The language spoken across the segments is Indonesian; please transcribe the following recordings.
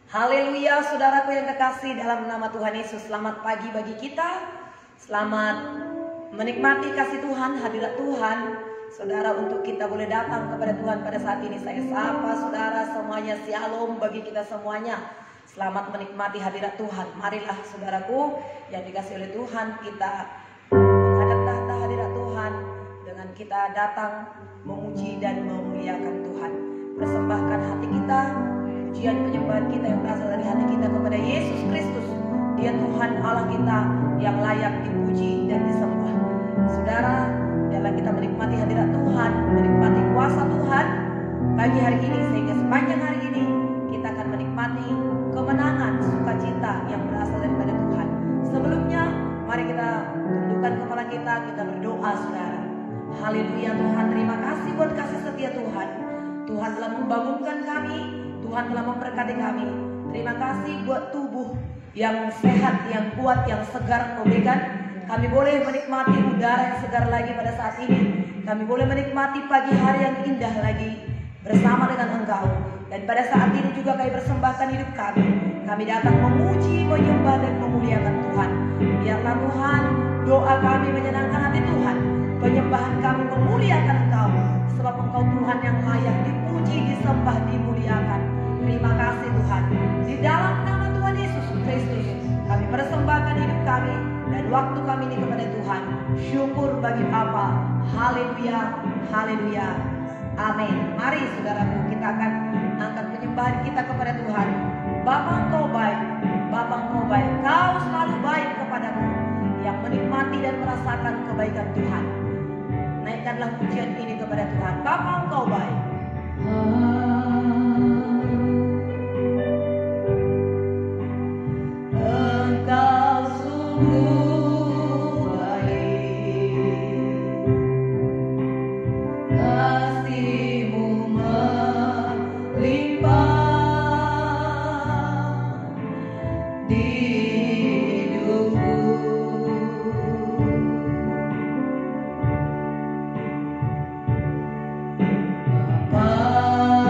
Haleluya, saudaraku yang kekasih dalam nama Tuhan Yesus. Selamat pagi bagi kita. Selamat menikmati kasih Tuhan, hadirat Tuhan. Saudara, untuk kita boleh datang kepada Tuhan pada saat ini, saya sapa saudara semuanya, shalom bagi kita semuanya. Selamat menikmati hadirat Tuhan. Marilah saudaraku yang dikasih oleh Tuhan, kita menghadap tahta hadirat Tuhan dengan kita datang memuji dan memuliakan Tuhan. Persembahkan hati kita, pujian penyembahan kita yang berasal dari hati kita kepada Yesus Kristus. Dia Tuhan Allah kita yang layak dipuji dan disembah. Saudara, dalam kita menikmati hadirat Tuhan, menikmati kuasa Tuhan pagi hari ini, sehingga sepanjang hari ini kita akan menikmati kemenangan, sukacita yang berasal daripada Tuhan. Sebelumnya, mari kita tundukkan kepala kita berdoa saudara. Haleluya Tuhan, terima kasih buat kasih setia Tuhan. Tuhan telah membangunkan kami, Tuhan telah memberkati kami. Terima kasih buat tubuh yang sehat, yang kuat, yang segar Engkau berikan. Kami boleh menikmati udara yang segar lagi pada saat ini. Kami boleh menikmati pagi hari yang indah lagi bersama dengan Engkau. Dan pada saat ini juga kami persembahkan hidup kami. Kami datang memuji, menyembah dan memuliakan Tuhan. Biarlah Tuhan, doa kami menyenangkan hati Tuhan. Penyembahan kami memuliakan Engkau. Sebab Engkau Tuhan yang layak dipuji, disembah, dimuliakan. Terima kasih Tuhan. Di dalam nama Tuhan Yesus Kristus, kami persembahkan hidup kami dan waktu kami ini kepada Tuhan. Syukur bagi Bapa. Haleluya, haleluya. Amin. Mari saudaraku, kita akan angkat penyembahan kita kepada Tuhan. Bapa Engkau baik, Bapa Engkau baik. Kau selalu baik kepadamu yang menikmati dan merasakan kebaikan Tuhan. Naikkanlah pujian ini kepada Tuhan. Bapa Engkau baik. Engkau sungguh baik, kasih-Mu melimpah di hidupku. Bapa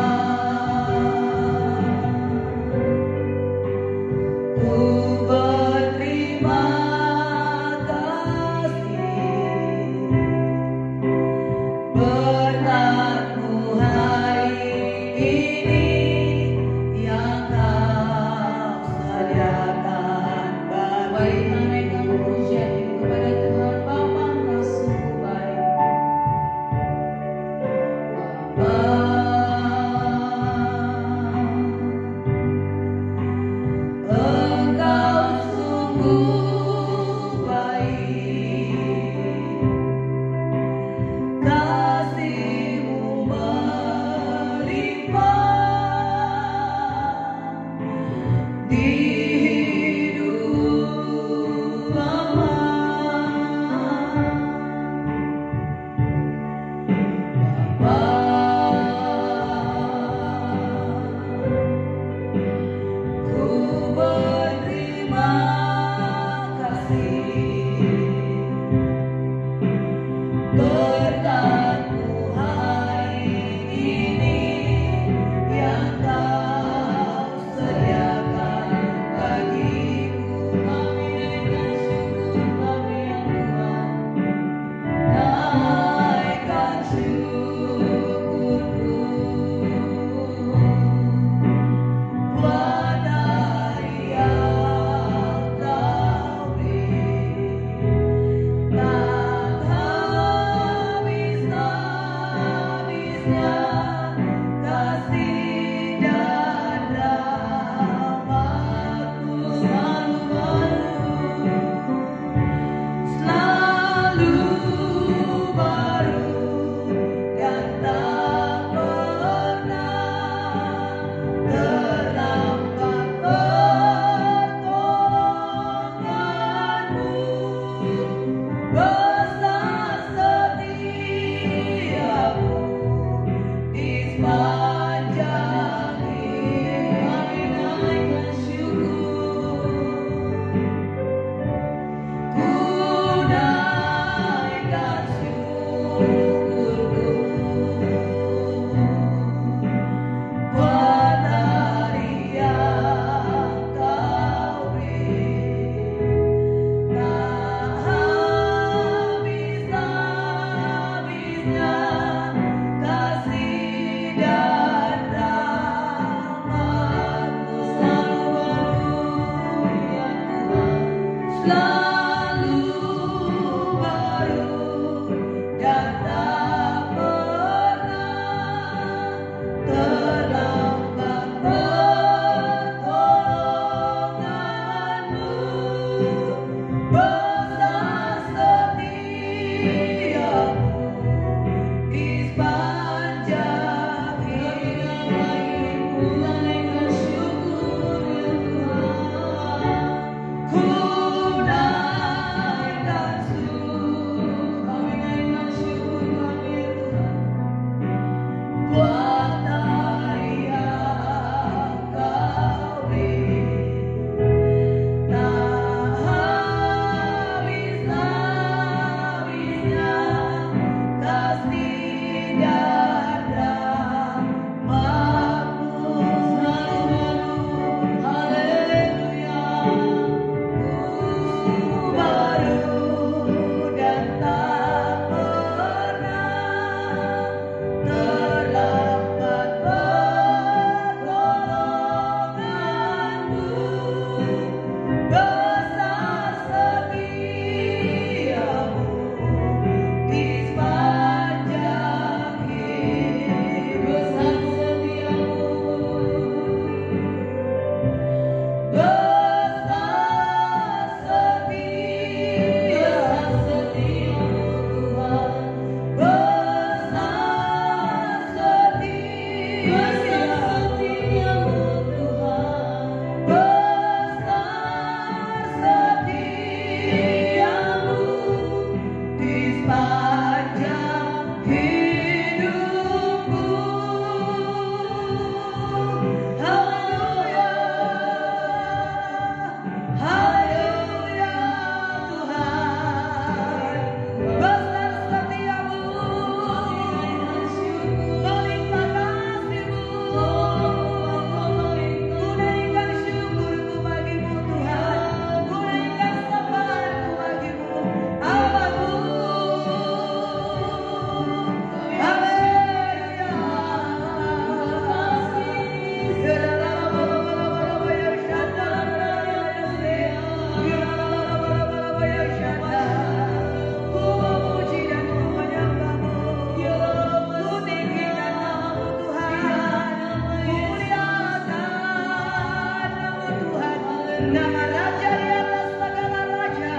Nama Raja di atas segala raja,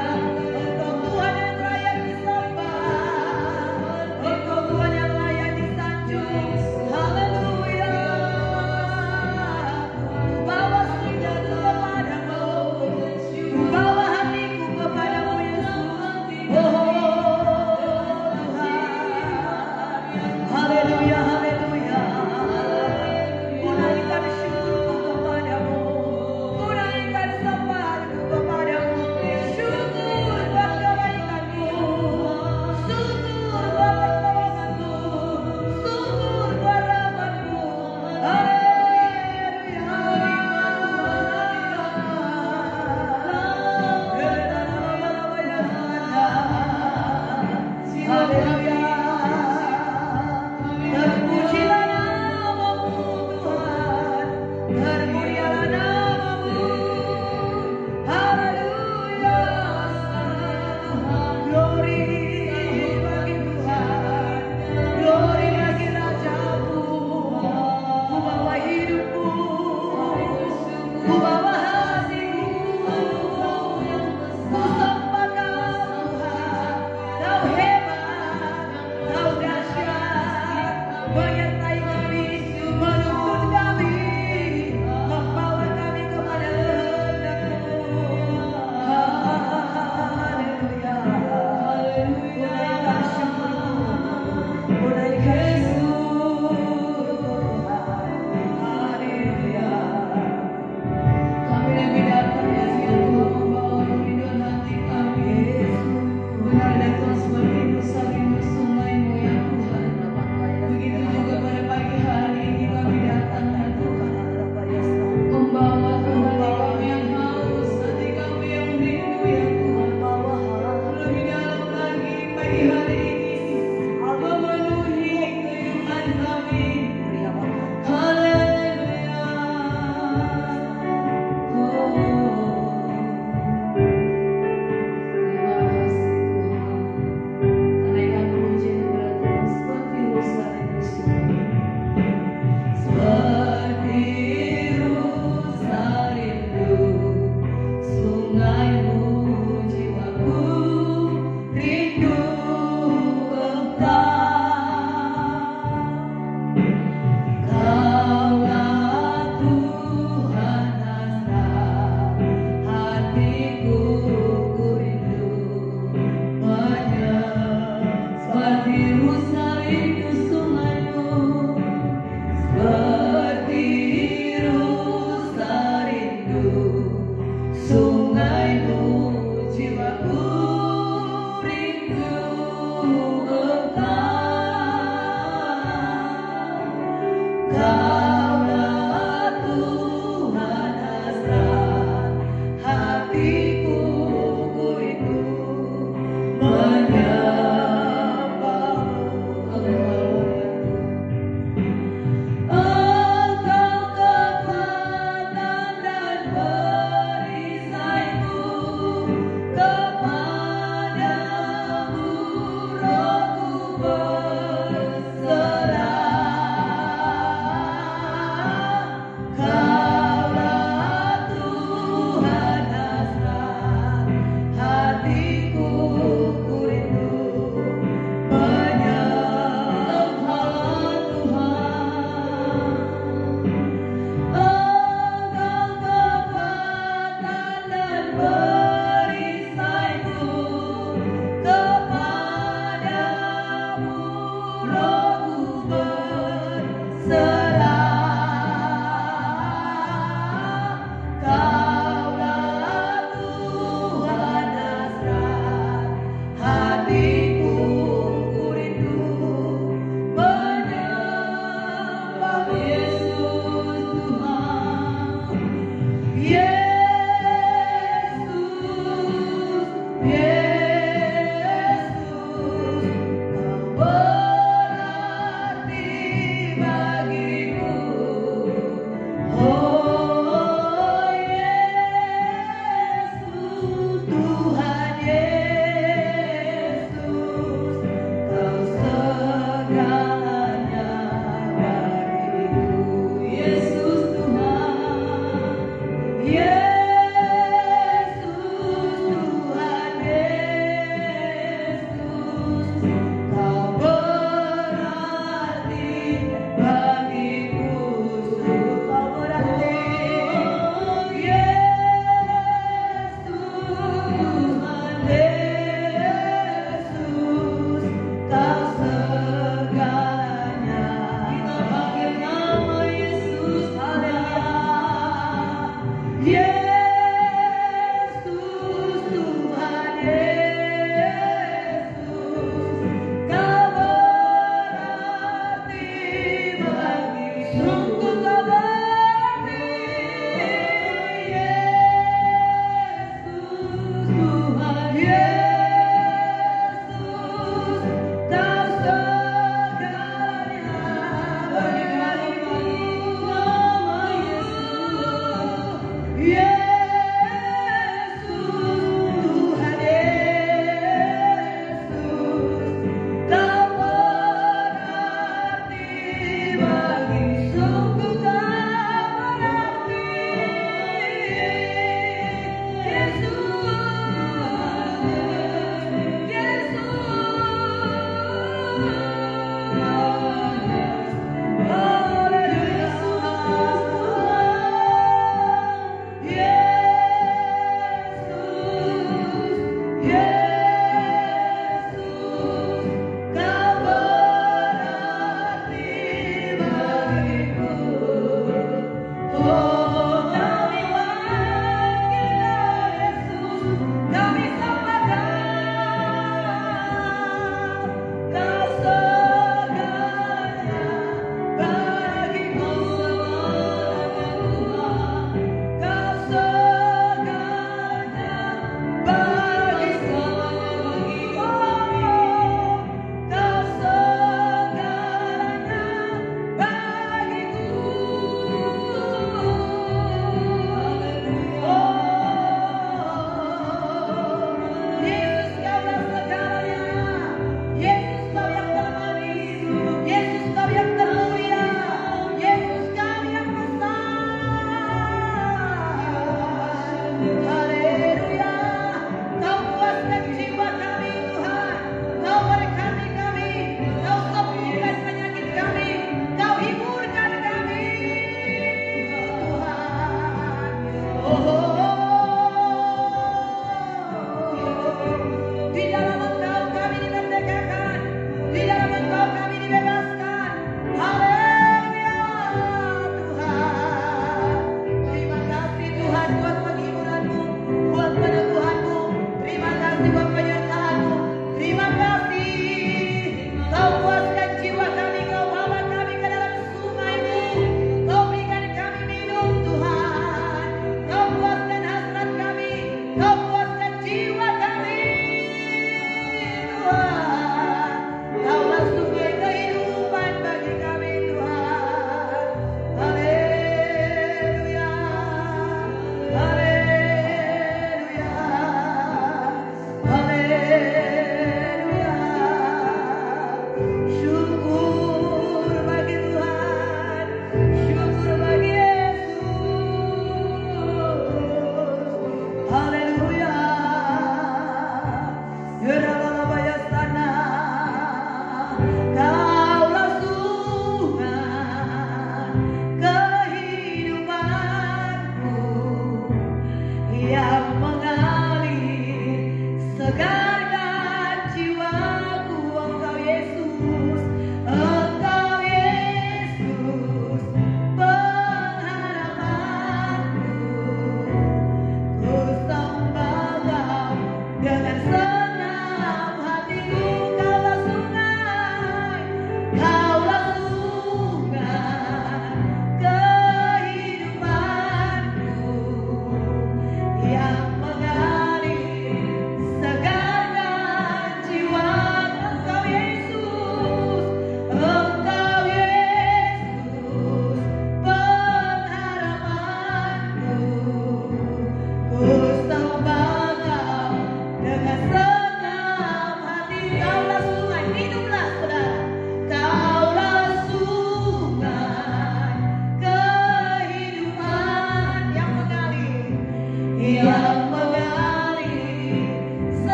Engkau Tuhan yang layak disembah, Engkau Tuhan yang layak disanjung. Haleluya. Ku bawa sujud kepadamu, ku bawa hatiku kepadamu Yesus. Oh Tuhan, haleluya, haleluya. Ku naikkan syukurku kepadamu, ku naikkan sembahku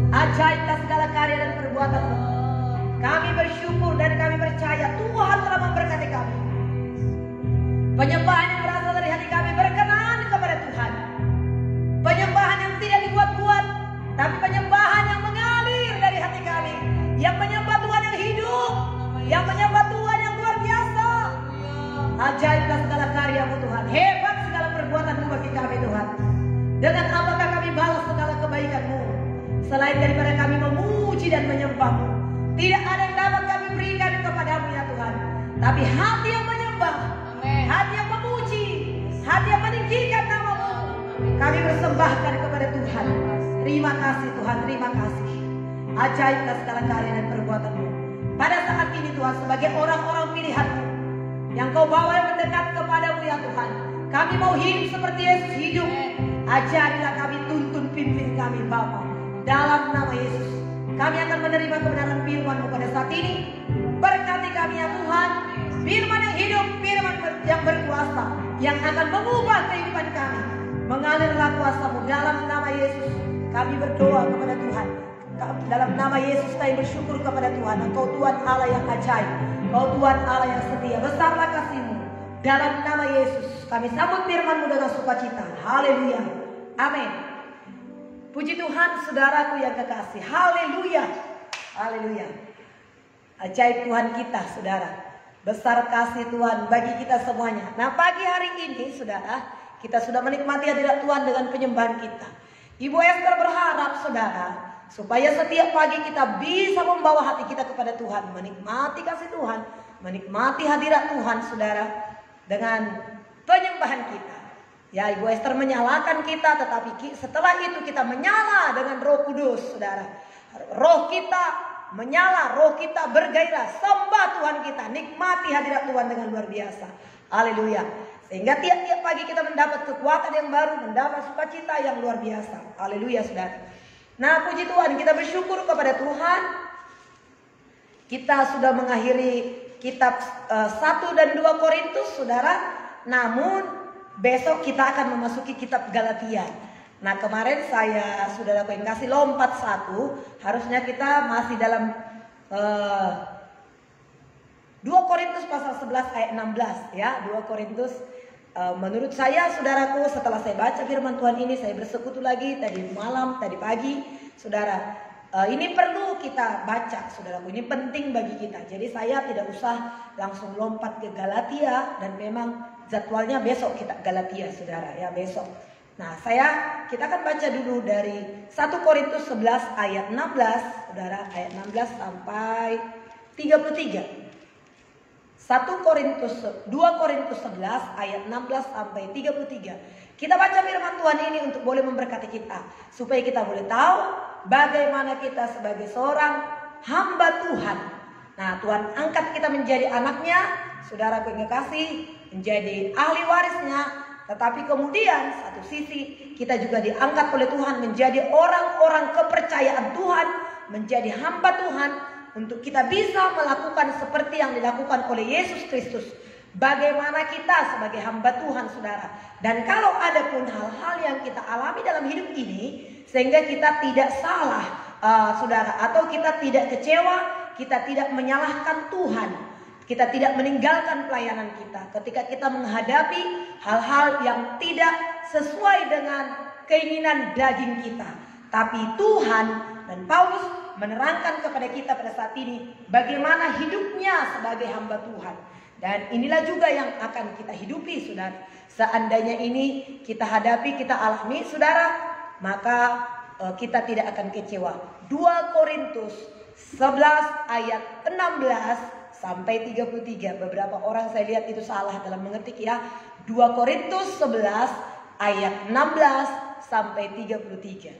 Ajaiblah segala karya dan perbuatan-Mu. Kami bersyukur dan kami percaya Tuhan telah memberkati kami. Penyembahan yang berasal dari hati kami berkenan kepada Tuhan. Penyembahan yang tidak dibuat-buat, tapi penyembahan yang mengalir dari hati kami. Yang menyembah Tuhan yang hidup, yang menyembah Tuhan yang luar biasa. Ajaiblah segala karya-Mu Tuhan. Hebat segala perbuatan-Mu bagi kami Tuhan. Dengan apakah kami balas segala kebaikan-Mu? Selain daripada kami memuji dan menyembah-Mu, tidak ada yang dapat kami berikan kepadamu ya Tuhan. Tapi hati yang menyembah, hati yang memuji, hati yang meninggikan nama-Mu, kami persembahkan kepada Tuhan. Terima kasih Tuhan, terima kasih. Ajaiblah segala karya dan perbuatan-Mu. Pada saat ini Tuhan, sebagai orang-orang pilihan-Mu yang Kau bawa yang mendekat kepadamu ya Tuhan, kami mau hidup seperti Yesus hidup. Ajarilah kami, tuntun pimpin kami Bapa. Dalam nama Yesus, kami akan menerima kebenaran firman-Mu pada saat ini. Berkati kami ya Tuhan. Firman yang hidup, firman yang berkuasa, yang akan mengubah kehidupan kami. Mengalirlah kuasa-Mu dalam nama Yesus. Kami berdoa kepada Tuhan. Dalam nama Yesus kami bersyukur kepada Tuhan. Engkau Tuhan Allah yang ajaib. Engkau Tuhan Allah yang setia. Besarlah kasih-Mu. Dalam nama Yesus kami sambut firman-Mu dengan sukacita. Haleluya. Amin. Puji Tuhan saudaraku yang kekasih. Haleluya. Haleluya. Ajaib Tuhan kita saudara. Besar kasih Tuhan bagi kita semuanya. Nah pagi hari ini saudara, kita sudah menikmati hadirat Tuhan dengan penyembahan kita. Ibu Esther berharap saudara, supaya setiap pagi kita bisa membawa hati kita kepada Tuhan. Menikmati kasih Tuhan, menikmati hadirat Tuhan saudara, dengan penyembahan kita. Ya Ibu Esther menyalakan kita, tetapi setelah itu kita menyala dengan Roh Kudus saudara. Roh kita menyala, roh kita bergairah, sembah Tuhan kita, nikmati hadirat Tuhan dengan luar biasa. Haleluya. Sehingga tiap-tiap pagi kita mendapat kekuatan yang baru, mendapat sukacita yang luar biasa. Haleluya saudara. Nah puji Tuhan, kita bersyukur kepada Tuhan. Kita sudah mengakhiri kitab 1 dan 2 Korintus saudara. Namun besok kita akan memasuki kitab Galatia. Nah kemarin saya saudara yang kasih lompat 1. Harusnya kita masih dalam 2 Korintus pasal 11 ayat 16 ya. 2 Korintus menurut saya saudaraku, setelah saya baca firman Tuhan ini, saya bersekutu lagi tadi malam, tadi pagi saudara. Ini perlu kita baca saudaraku, ini penting bagi kita. Jadi saya tidak usah langsung lompat ke Galatia, dan memang jadwalnya besok kita Galatia saudara ya, besok. Nah kita akan baca dulu dari 1 Korintus 11 ayat 16 saudara, ayat 16 sampai 33. 2 Korintus 11 ayat 16 sampai 33. Kita baca firman Tuhan ini untuk boleh memberkati kita, supaya kita boleh tahu bagaimana kita sebagai seorang hamba Tuhan. Nah Tuhan angkat kita menjadi anaknya, saudara yang kasih, menjadi ahli warisnya. Tetapi kemudian satu sisi kita juga diangkat oleh Tuhan menjadi orang-orang kepercayaan Tuhan, menjadi hamba Tuhan, untuk kita bisa melakukan seperti yang dilakukan oleh Yesus Kristus. Bagaimana kita sebagai hamba Tuhan saudara. Dan kalau ada pun hal-hal yang kita alami dalam hidup ini, sehingga kita tidak salah saudara, atau kita tidak kecewa, kita tidak menyalahkan Tuhan, kita tidak meninggalkan pelayanan kita ketika kita menghadapi hal-hal yang tidak sesuai dengan keinginan daging kita. Tapi Tuhan dan Paulus menerangkan kepada kita pada saat ini bagaimana hidupnya sebagai hamba Tuhan. Dan inilah juga yang akan kita hidupi saudara. Seandainya ini kita hadapi, kita alami saudara, maka kita tidak akan kecewa. 2 Korintus 11 ayat 16 sampai 33. Beberapa orang saya lihat itu salah dalam mengetik ya. 2 Korintus 11 ayat 16 sampai 33.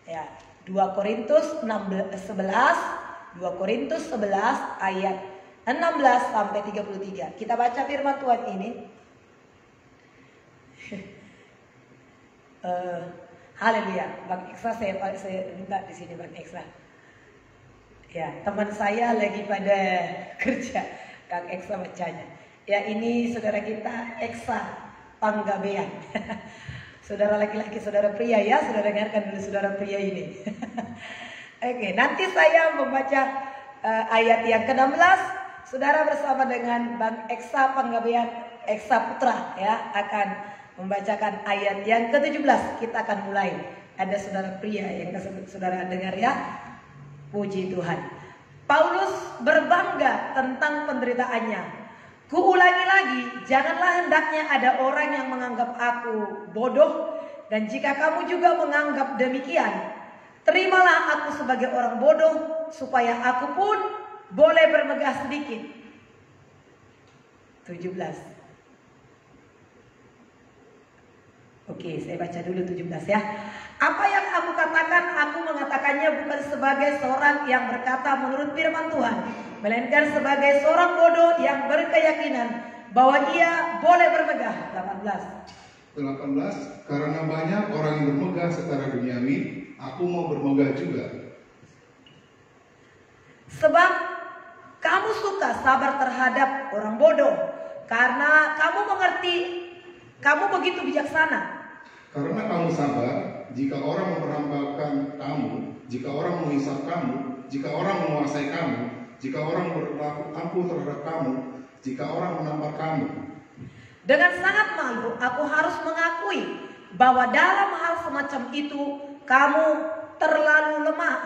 Ya, 2 Korintus 11 ayat 16 sampai 33. Kita baca firman Tuhan ini. Haleluya. Bang Eksa saya minta di sini Bang Eksa. Ya, teman saya lagi pada kerja, Kang Eksa bacanya. Ya, ini saudara kita Eksa Panggabean. Saudara laki-laki, saudara pria ya, saudara dengarkan dulu saudara pria ini. Oke, nanti saya membaca ayat yang ke-16. Saudara bersama dengan Bang Eksa Panggabean Eksa Putra ya akan membacakan ayat yang ke-17. Kita akan mulai. Ada saudara pria yang saudara dengar ya. Puji Tuhan. Paulus berbangga tentang penderitaannya. Kuulangi lagi, janganlah hendaknya ada orang yang menganggap aku bodoh, dan jika kamu juga menganggap demikian, terimalah aku sebagai orang bodoh, supaya aku pun boleh bermegah sedikit. 17. Oke, saya baca dulu 17 ya. Apa yang aku katakan, aku mengatakannya bukan sebagai seorang yang berkata menurut firman Tuhan, melainkan sebagai seorang bodoh yang berkeyakinan bahwa ia boleh bermegah. 18. Karena banyak orang yang bermegah secara duniawi, aku mau bermegah juga. Sebab kamu suka sabar terhadap orang bodoh, karena kamu mengerti, kamu begitu bijaksana. Karena kamu sabar, jika orang memperhambakan kamu, jika orang menghisap kamu, jika orang menguasai kamu, jika orang berlaku ampuh terhadap kamu, jika orang menampar kamu. Dengan sangat malu, aku harus mengakui bahwa dalam hal semacam itu kamu terlalu lemah.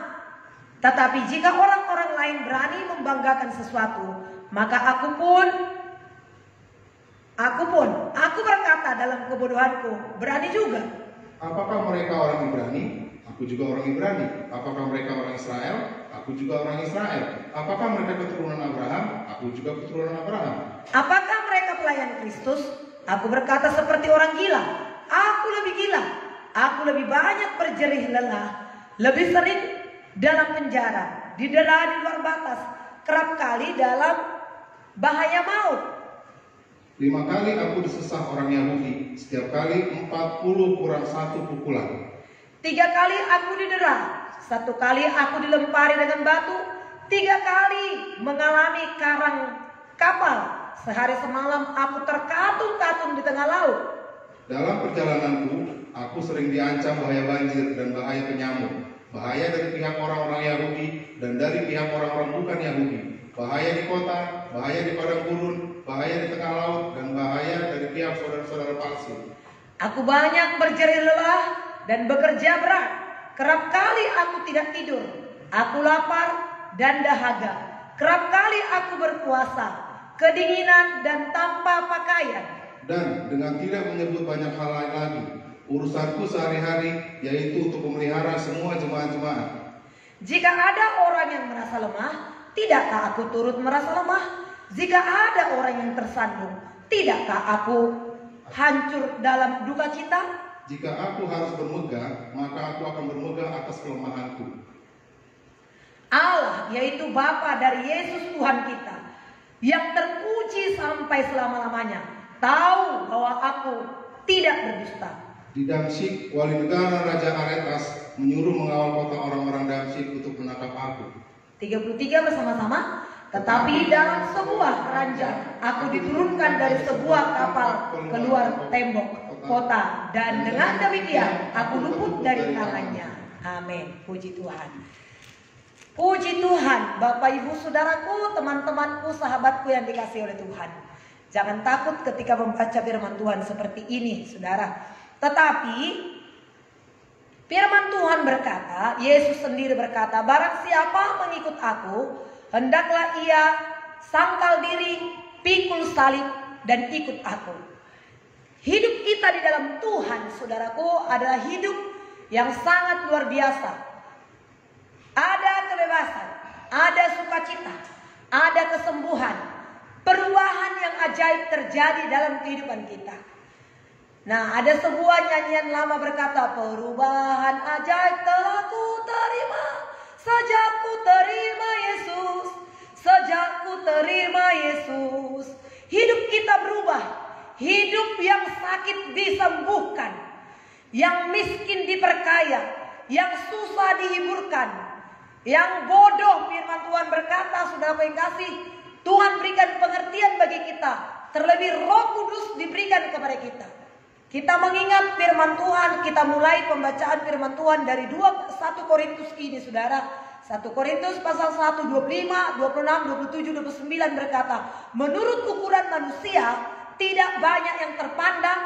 Tetapi jika orang-orang lain berani membanggakan sesuatu, maka aku berkata dalam kebodohanku, berani juga. Apakah mereka orang Ibrani? Aku juga orang Ibrani. Apakah mereka orang Israel? Aku juga orang Israel. Apakah mereka keturunan Abraham? Aku juga keturunan Abraham. Apakah mereka pelayan Kristus? Aku berkata seperti orang gila. Aku lebih gila. Aku lebih banyak berjerih lelah, lebih sering dalam penjara, didera di luar batas, kerap kali dalam bahaya maut. 5 kali aku disesah orang Yahudi, setiap kali 40 kurang 1 pukulan. 3 kali aku didera, 1 kali aku dilempari dengan batu, 3 kali mengalami karang kapal, sehari semalam aku terkatun-katun di tengah laut. Dalam perjalananku, aku sering diancam bahaya banjir dan bahaya penyamuk, bahaya dari pihak orang-orang Yahudi dan dari pihak orang-orang bukan Yahudi, bahaya di kota, bahaya di padang gurun, bahaya di tengah laut, dan bahaya dari pihak saudara-saudara palsu. Aku banyak berjerih lelah dan bekerja berat. Kerap kali aku tidak tidur. Aku lapar dan dahaga. Kerap kali aku berpuasa, kedinginan dan tanpa pakaian. Dan dengan tidak menyebut banyak hal lain lagi, urusanku sehari-hari yaitu untuk memelihara semua jemaat-jemaat. Jika ada orang yang merasa lemah, tidakkah aku turut merasa lemah? Jika ada orang yang tersandung, tidakkah aku hancur dalam duka cita? Jika aku harus bermegah, maka aku akan bermegah atas kelemahanku. Allah, yaitu Bapa dari Yesus Tuhan kita, yang terpuji sampai selama-lamanya, tahu bahwa aku tidak berdusta. Di Damsyik, wali negara Raja Aretas menyuruh mengawal kota orang-orang Damsyik untuk menangkap aku. 33 bersama-sama. Tetapi dalam sebuah ranjang aku diturunkan dari sebuah kapal keluar tembok kota, dan dengan demikian aku luput dari tangannya. Amin. Puji Tuhan. Puji Tuhan, Bapak Ibu Saudaraku, teman-temanku, sahabatku yang dikasihi oleh Tuhan. Jangan takut ketika membaca firman Tuhan seperti ini, Saudara. Tetapi firman Tuhan berkata, Yesus sendiri berkata, barang siapa mengikut aku, hendaklah ia sangkal diri, pikul salib, dan ikut aku. Hidup kita di dalam Tuhan, saudaraku, adalah hidup yang sangat luar biasa. Ada kebebasan, ada sukacita, ada kesembuhan, perubahan yang ajaib terjadi dalam kehidupan kita. Nah, ada sebuah nyanyian lama berkata, perubahan ajaib telah ku terima sejak ku terima Yesus, sejak ku terima Yesus. Hidup kita berubah, hidup yang sakit disembuhkan, yang miskin diperkaya, yang susah dihiburkan, yang bodoh, firman Tuhan berkata, saudara yang kasih, Tuhan berikan pengertian bagi kita, terlebih Roh Kudus diberikan kepada kita. Kita mengingat firman Tuhan, kita mulai pembacaan firman Tuhan dari 1 Korintus ini, saudara. 1 Korintus pasal 1, 25, 26, 27, 29 berkata, menurut ukuran manusia, tidak banyak yang terpandang,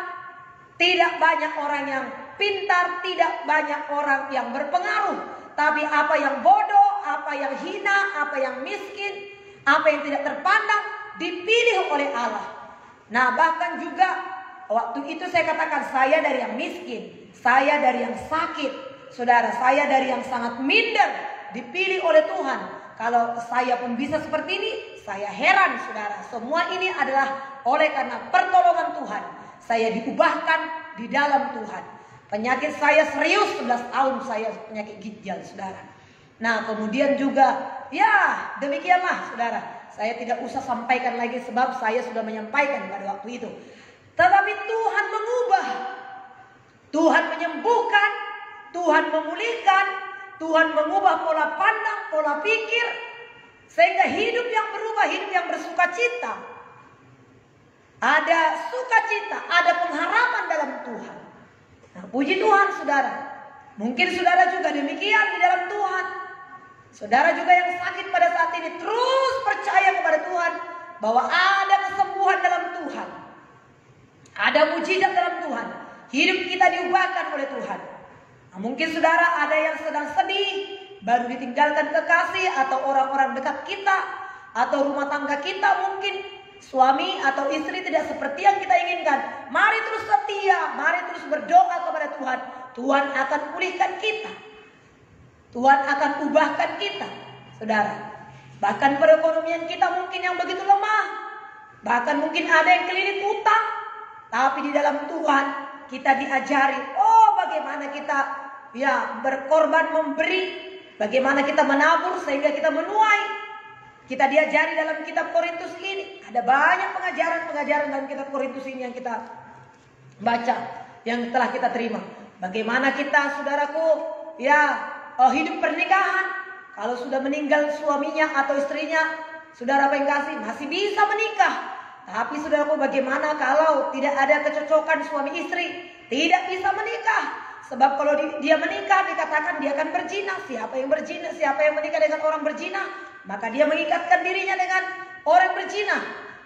tidak banyak orang yang pintar, tidak banyak orang yang berpengaruh. Tapi apa yang bodoh, apa yang hina, apa yang miskin, apa yang tidak terpandang, dipilih oleh Allah. Nah, bahkan juga waktu itu saya katakan, saya dari yang miskin, saya dari yang sakit, saudara, saya dari yang sangat minder, dipilih oleh Tuhan. Kalau saya pun bisa seperti ini, saya heran, saudara. Semua ini adalah oleh karena pertolongan Tuhan. Saya diubahkan di dalam Tuhan. Penyakit saya serius, 11 tahun saya penyakit ginjal, saudara. Nah, kemudian juga, ya demikianlah, saudara. Saya tidak usah sampaikan lagi sebab saya sudah menyampaikan pada waktu itu. Tetapi Tuhan mengubah, Tuhan menyembuhkan, Tuhan memulihkan, Tuhan mengubah pola pandang, pola pikir, sehingga hidup yang berubah, hidup yang bersukacita. Ada sukacita, ada pengharapan dalam Tuhan. Nah, puji Tuhan, saudara. Mungkin saudara juga demikian di dalam Tuhan. Saudara juga yang sakit pada saat ini, terus percaya kepada Tuhan bahwa ada kesembuhan dalam Tuhan. Ada mujizat dalam Tuhan. Hidup kita diubahkan oleh Tuhan. Nah, mungkin saudara ada yang sedang sedih, baru ditinggalkan kekasih atau orang-orang dekat kita, atau rumah tangga kita, mungkin suami atau istri tidak seperti yang kita inginkan. Mari terus setia, mari terus berdoa kepada Tuhan. Tuhan akan pulihkan kita, Tuhan akan ubahkan kita, saudara. Bahkan perekonomian kita mungkin yang begitu lemah, bahkan mungkin ada yang keliling utang. Tapi di dalam Tuhan kita diajari, oh bagaimana kita berkorban memberi, bagaimana kita menabur sehingga kita menuai. Kita diajari dalam kitab Korintus ini. Ada banyak pengajaran-pengajaran dalam kitab Korintus ini yang kita baca, yang telah kita terima. Bagaimana kita, saudaraku, hidup pernikahan. Kalau sudah meninggal suaminya atau istrinya, saudara apa yang kasih masih bisa menikah. Tapi saudaraku, bagaimana kalau tidak ada kecocokan suami istri? Tidak bisa menikah. Sebab kalau dia menikah, dikatakan dia akan berzina. Siapa yang berzina? Siapa yang menikah dengan orang berzina? Maka dia mengikatkan dirinya dengan orang berzina.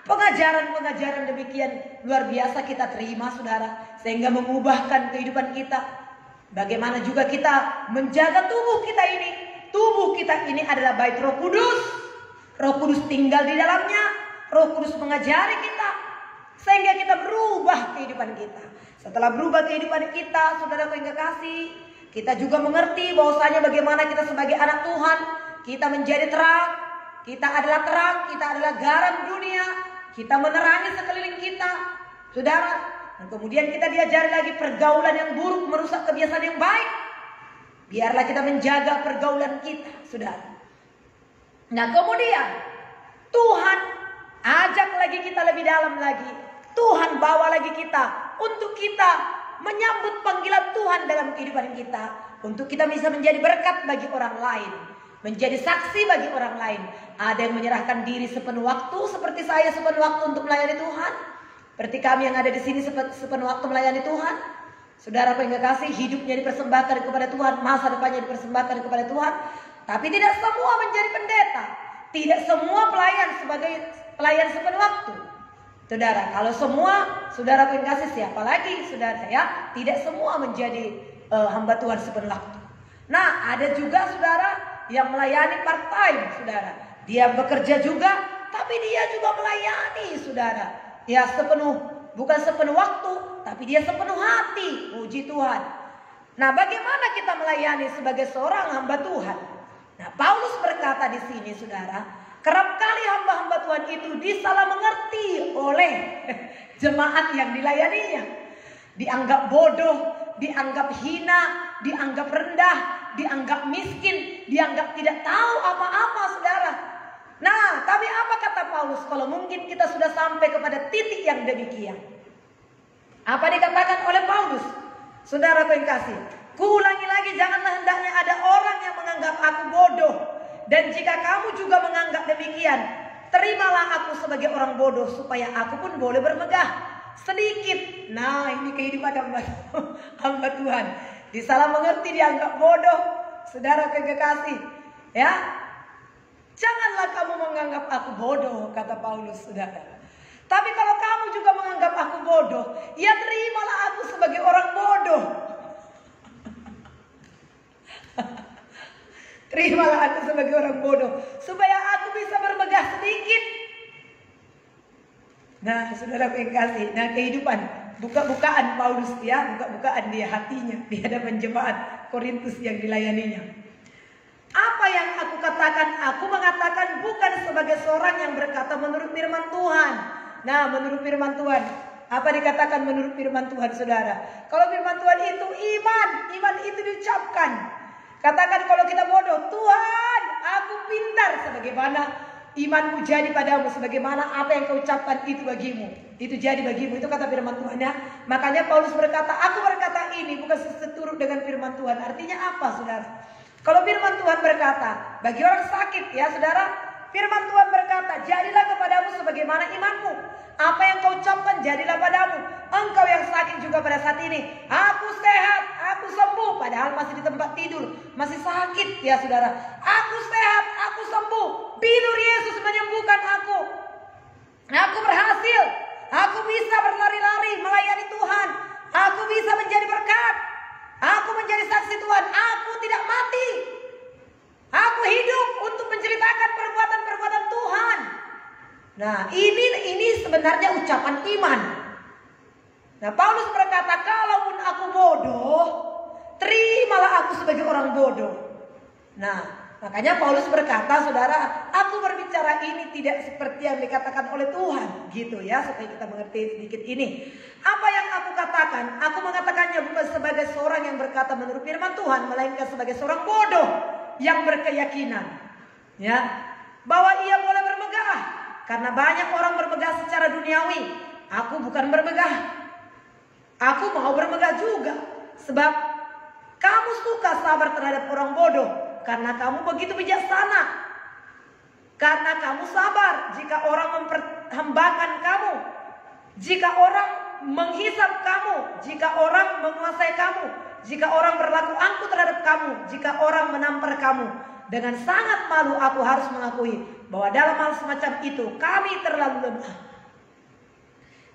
Pengajaran-pengajaran demikian luar biasa kita terima, saudara. Sehingga mengubahkan kehidupan kita. Bagaimana juga kita menjaga tubuh kita ini. Tubuh kita ini adalah bait Roh Kudus. Roh Kudus tinggal di dalamnya. Roh Kudus mengajari kita sehingga kita berubah kehidupan kita. Setelah berubah kehidupan kita, saudara yang kekasih, kita juga mengerti bahwasanya bagaimana kita sebagai anak Tuhan, kita menjadi terang, kita adalah terang, kita adalah garam dunia, kita menerangi sekeliling kita, saudara. Dan kemudian kita diajari lagi pergaulan yang buruk merusak kebiasaan yang baik. Biarlah kita menjaga pergaulan kita, saudara. Nah, kemudian Tuhan ajak lagi kita lebih dalam lagi. Tuhan bawa lagi kita untuk kita menyambut panggilan Tuhan dalam kehidupan kita. Untuk kita bisa menjadi berkat bagi orang lain, menjadi saksi bagi orang lain. Ada yang menyerahkan diri sepenuh waktu seperti saya sepenuh waktu untuk melayani Tuhan. Seperti kami yang ada di sini sepenuh waktu melayani Tuhan. Saudara yang kekasih, hidupnya dipersembahkan kepada Tuhan, masa depannya dipersembahkan kepada Tuhan. Tapi tidak semua menjadi pendeta. Tidak semua pelayan sebagai pelayan sepenuh waktu. Saudara, kalau semua saudara yang kasih, siapa lagi saudara ya? Tidak semua menjadi hamba Tuhan sepenuh waktu. Nah, ada juga saudara yang melayani part time, saudara. Dia bekerja juga, tapi dia juga melayani, saudara. Ya bukan sepenuh waktu, tapi dia sepenuh hati. Puji Tuhan. Nah, bagaimana kita melayani sebagai seorang hamba Tuhan? Nah, Paulus berkata di sini, saudara. Kerap kali hamba-hamba Tuhan itu disalah mengerti oleh jemaat yang dilayaninya. Dianggap bodoh, dianggap hina, dianggap rendah, dianggap miskin, dianggap tidak tahu apa-apa, saudara. Nah, tapi apa kata Paulus kalau mungkin kita sudah sampai kepada titik yang demikian? Apa dikatakan oleh Paulus? Saudara yang kasih, kuulangi lagi, janganlah hendaknya ada orang yang menganggap aku bodoh. Dan jika kamu juga menganggap demikian, terimalah aku sebagai orang bodoh supaya aku pun boleh bermegah. sedikit. Nah, ini kehidupan hamba Tuhan. Disalah mengerti, dianggap bodoh. Saudara kekasih, ya. Janganlah kamu menganggap aku bodoh, kata Paulus, saudara. Tapi kalau kamu juga menganggap aku bodoh, ya terimalah aku sebagai orang bodoh. Terimalah aku sebagai orang bodoh, supaya aku bisa bermegah sedikit. Nah, saudara kekasih, nah kehidupan buka-bukaan Paulus, ya, buka-bukaan dia hatinya di hadapan jemaat Korintus yang dilayaninya. Apa yang aku katakan? Aku mengatakan bukan sebagai seorang yang berkata menurut firman Tuhan. Nah, menurut firman Tuhan, apa dikatakan menurut firman Tuhan, saudara? Kalau firman Tuhan itu iman itu diucapkan. Katakan kalau kita bodoh, Tuhan, aku pintar, sebagaimana imanmu jadi padamu, sebagaimana apa yang kau ucapkan itu bagimu, itu jadi bagimu. Itu kata firman Tuhan, ya. Makanya Paulus berkata, aku berkata ini bukan seturut dengan firman Tuhan. Artinya apa, saudara? Kalau firman Tuhan berkata, bagi orang sakit, ya saudara, firman Tuhan berkata, jadilah kepadamu sebagaimana imanmu. Apa yang kau ucapkan jadilah padamu. Engkau yang sakit juga pada saat ini, aku sehat, aku sembuh. Padahal masih di tempat tidur, masih sakit, ya saudara. Aku sehat, aku sembuh. Bidur Yesus menyembuhkan aku. Aku berhasil. Aku bisa berlari-lari melayani Tuhan. Aku bisa menjadi berkat. Aku menjadi saksi Tuhan. Aku tidak mati. Aku hidup untuk menceritakan perbuatan-perbuatan Tuhan. Nah, ini sebenarnya ucapan iman. Nah, Paulus berkata, kalaupun aku bodoh, terimalah aku sebagai orang bodoh. Nah, makanya Paulus berkata, saudara, aku berbicara ini tidak seperti yang dikatakan oleh Tuhan, gitu ya, supaya kita mengerti sedikit ini. Apa yang aku katakan? Aku mengatakannya bukan sebagai seorang yang berkata menurut firman Tuhan, melainkan sebagai seorang bodoh yang berkeyakinan, ya, bahwa ia boleh bermegah. Karena banyak orang bermegah secara duniawi. Aku bukan bermegah. Aku mau bermegah juga. Sebab kamu suka sabar terhadap orang bodoh. Karena kamu begitu bijaksana. Karena kamu sabar jika orang memperhambakan kamu. Jika orang menghisap kamu. Jika orang menguasai kamu. Jika orang berlaku angkuh terhadap kamu. Jika orang menampar kamu. Dengan sangat malu aku harus mengakui bahwa dalam hal semacam itu kami terlalu lemah.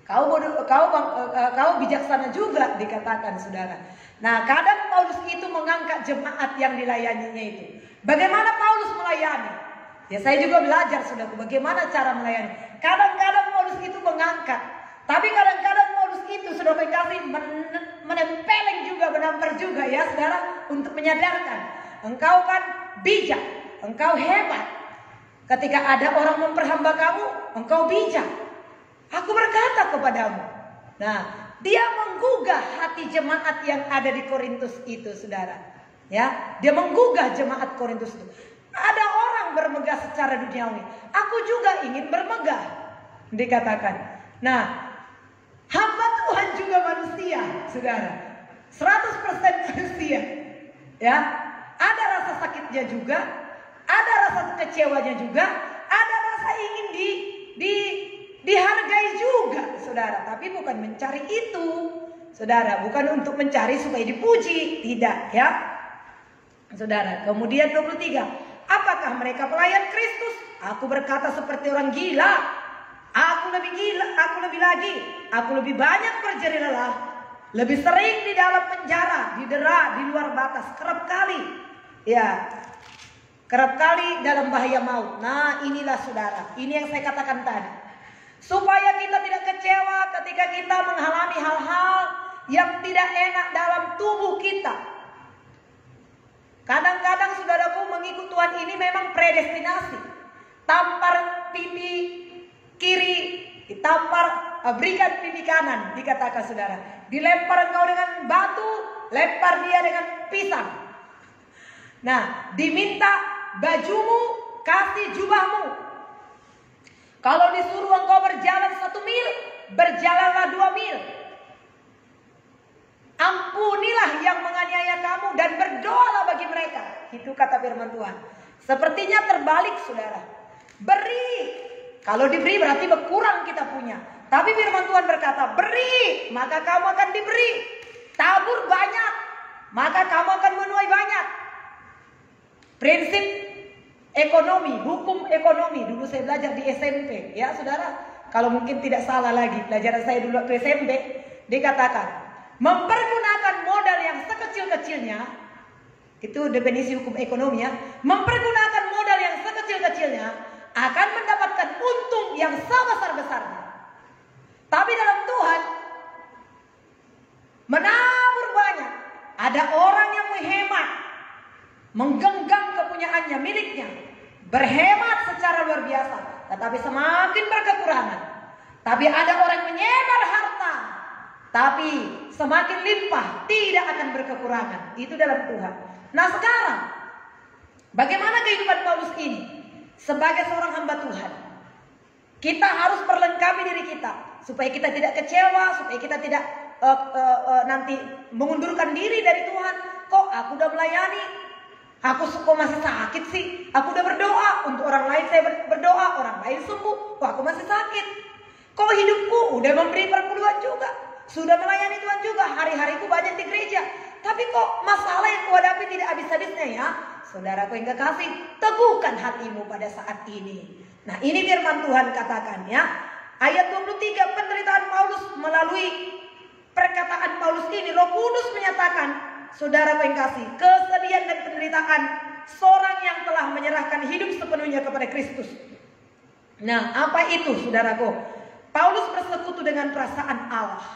Kau bijaksana juga, dikatakan, saudara. Nah, kadang Paulus itu mengangkat jemaat yang dilayaninya itu. Bagaimana Paulus melayani? Ya, saya juga belajar, saudara, bagaimana cara melayani. Kadang-kadang Paulus itu mengangkat, tapi kadang-kadang Paulus itu, saudara, kasih menempeleng juga, menampar juga, ya saudara, untuk menyadarkan. Engkau kan bijak, engkau hebat. Ketika ada orang memperhamba kamu, engkau bijak. Aku berkata kepadamu. Nah, dia menggugah hati jemaat yang ada di Korintus itu, saudara. Ya, dia menggugah jemaat Korintus itu. Ada orang bermegah secara duniawi. Aku juga ingin bermegah, dikatakan. Nah, hamba Tuhan juga manusia, saudara. 100% manusia. Ya, ada rasa sakitnya juga, ada rasa kecewanya juga, ada rasa ingin dihargai juga, saudara. Tapi bukan mencari itu, saudara. Bukan untuk mencari supaya dipuji, tidak, ya, saudara. Kemudian 23, apakah mereka pelayan Kristus? Aku berkata seperti orang gila. Aku lebih gila, aku lebih lagi. Aku lebih banyak berjeri lelah. Lebih sering di dalam penjara, didera, di luar batas, kerap kali, ya, kerap kali dalam bahaya maut. Nah, inilah, saudara, ini yang saya katakan tadi. Supaya kita tidak kecewa ketika kita mengalami hal-hal yang tidak enak dalam tubuh kita. Kadang-kadang, saudaraku, mengikut Tuhan ini memang predestinasi. Tampar pipi kiri, ditampar, berikan pipi kanan, dikatakan, saudara. Dilempar engkau dengan batu, lempar dia dengan pisang. Nah, diminta bajumu, kasih jubahmu. Kalau disuruh engkau berjalan 1 mil, berjalanlah 2 mil. Ampunilah yang menganiaya kamu dan berdoalah bagi mereka. Itu kata firman Tuhan. Sepertinya terbalik, saudara. Beri. Kalau diberi berarti berkurang kita punya. Tapi firman Tuhan berkata, beri, maka kamu akan diberi. Tabur banyak, maka kamu akan menuai banyak. Prinsip ekonomi, hukum ekonomi. Dulu saya belajar di SMP, ya saudara. Kalau mungkin tidak salah lagi, pelajaran saya dulu waktu SMP, dikatakan, mempergunakan modal yang sekecil-kecilnya, itu definisi hukum ekonomi ya. Mempergunakan modal yang sekecil-kecilnya akan mendapatkan untung yang sebesar-besarnya. Tapi dalam Tuhan, menabur banyak. Ada orang yang menghemat, menggenggam kepunyaannya, miliknya, berhemat secara luar biasa, tetapi semakin berkekurangan. Tapi ada orang yang menyebar harta, tapi semakin limpah, tidak akan berkekurangan. Itu dalam Tuhan. Nah sekarang, bagaimana kehidupan Paulus ini? Sebagai seorang hamba Tuhan, kita harus perlengkapi diri kita supaya kita tidak kecewa, supaya kita tidak nanti mengundurkan diri dari Tuhan. Kok aku udah melayani, aku kok masih sakit sih? Aku udah berdoa untuk orang lain, saya berdoa orang lain sembuh, kok aku masih sakit? Kok hidupku udah memberi perpuluhan juga, sudah melayani Tuhan juga, hari-hariku banyak di gereja, tapi kok masalah yang kuhadapi tidak habis-habisnya ya? Saudaraku yang kekasih, teguhkan hatimu pada saat ini. Nah ini firman Tuhan katakan ya. Ayat 23, penderitaan Paulus melalui perkataan Paulus ini, Roh Kudus menyatakan, saudara yang kasih, kesedihan dan penderitaan seorang yang telah menyerahkan hidup sepenuhnya kepada Kristus. Nah, apa itu saudaraku? Paulus bersekutu dengan perasaan Allah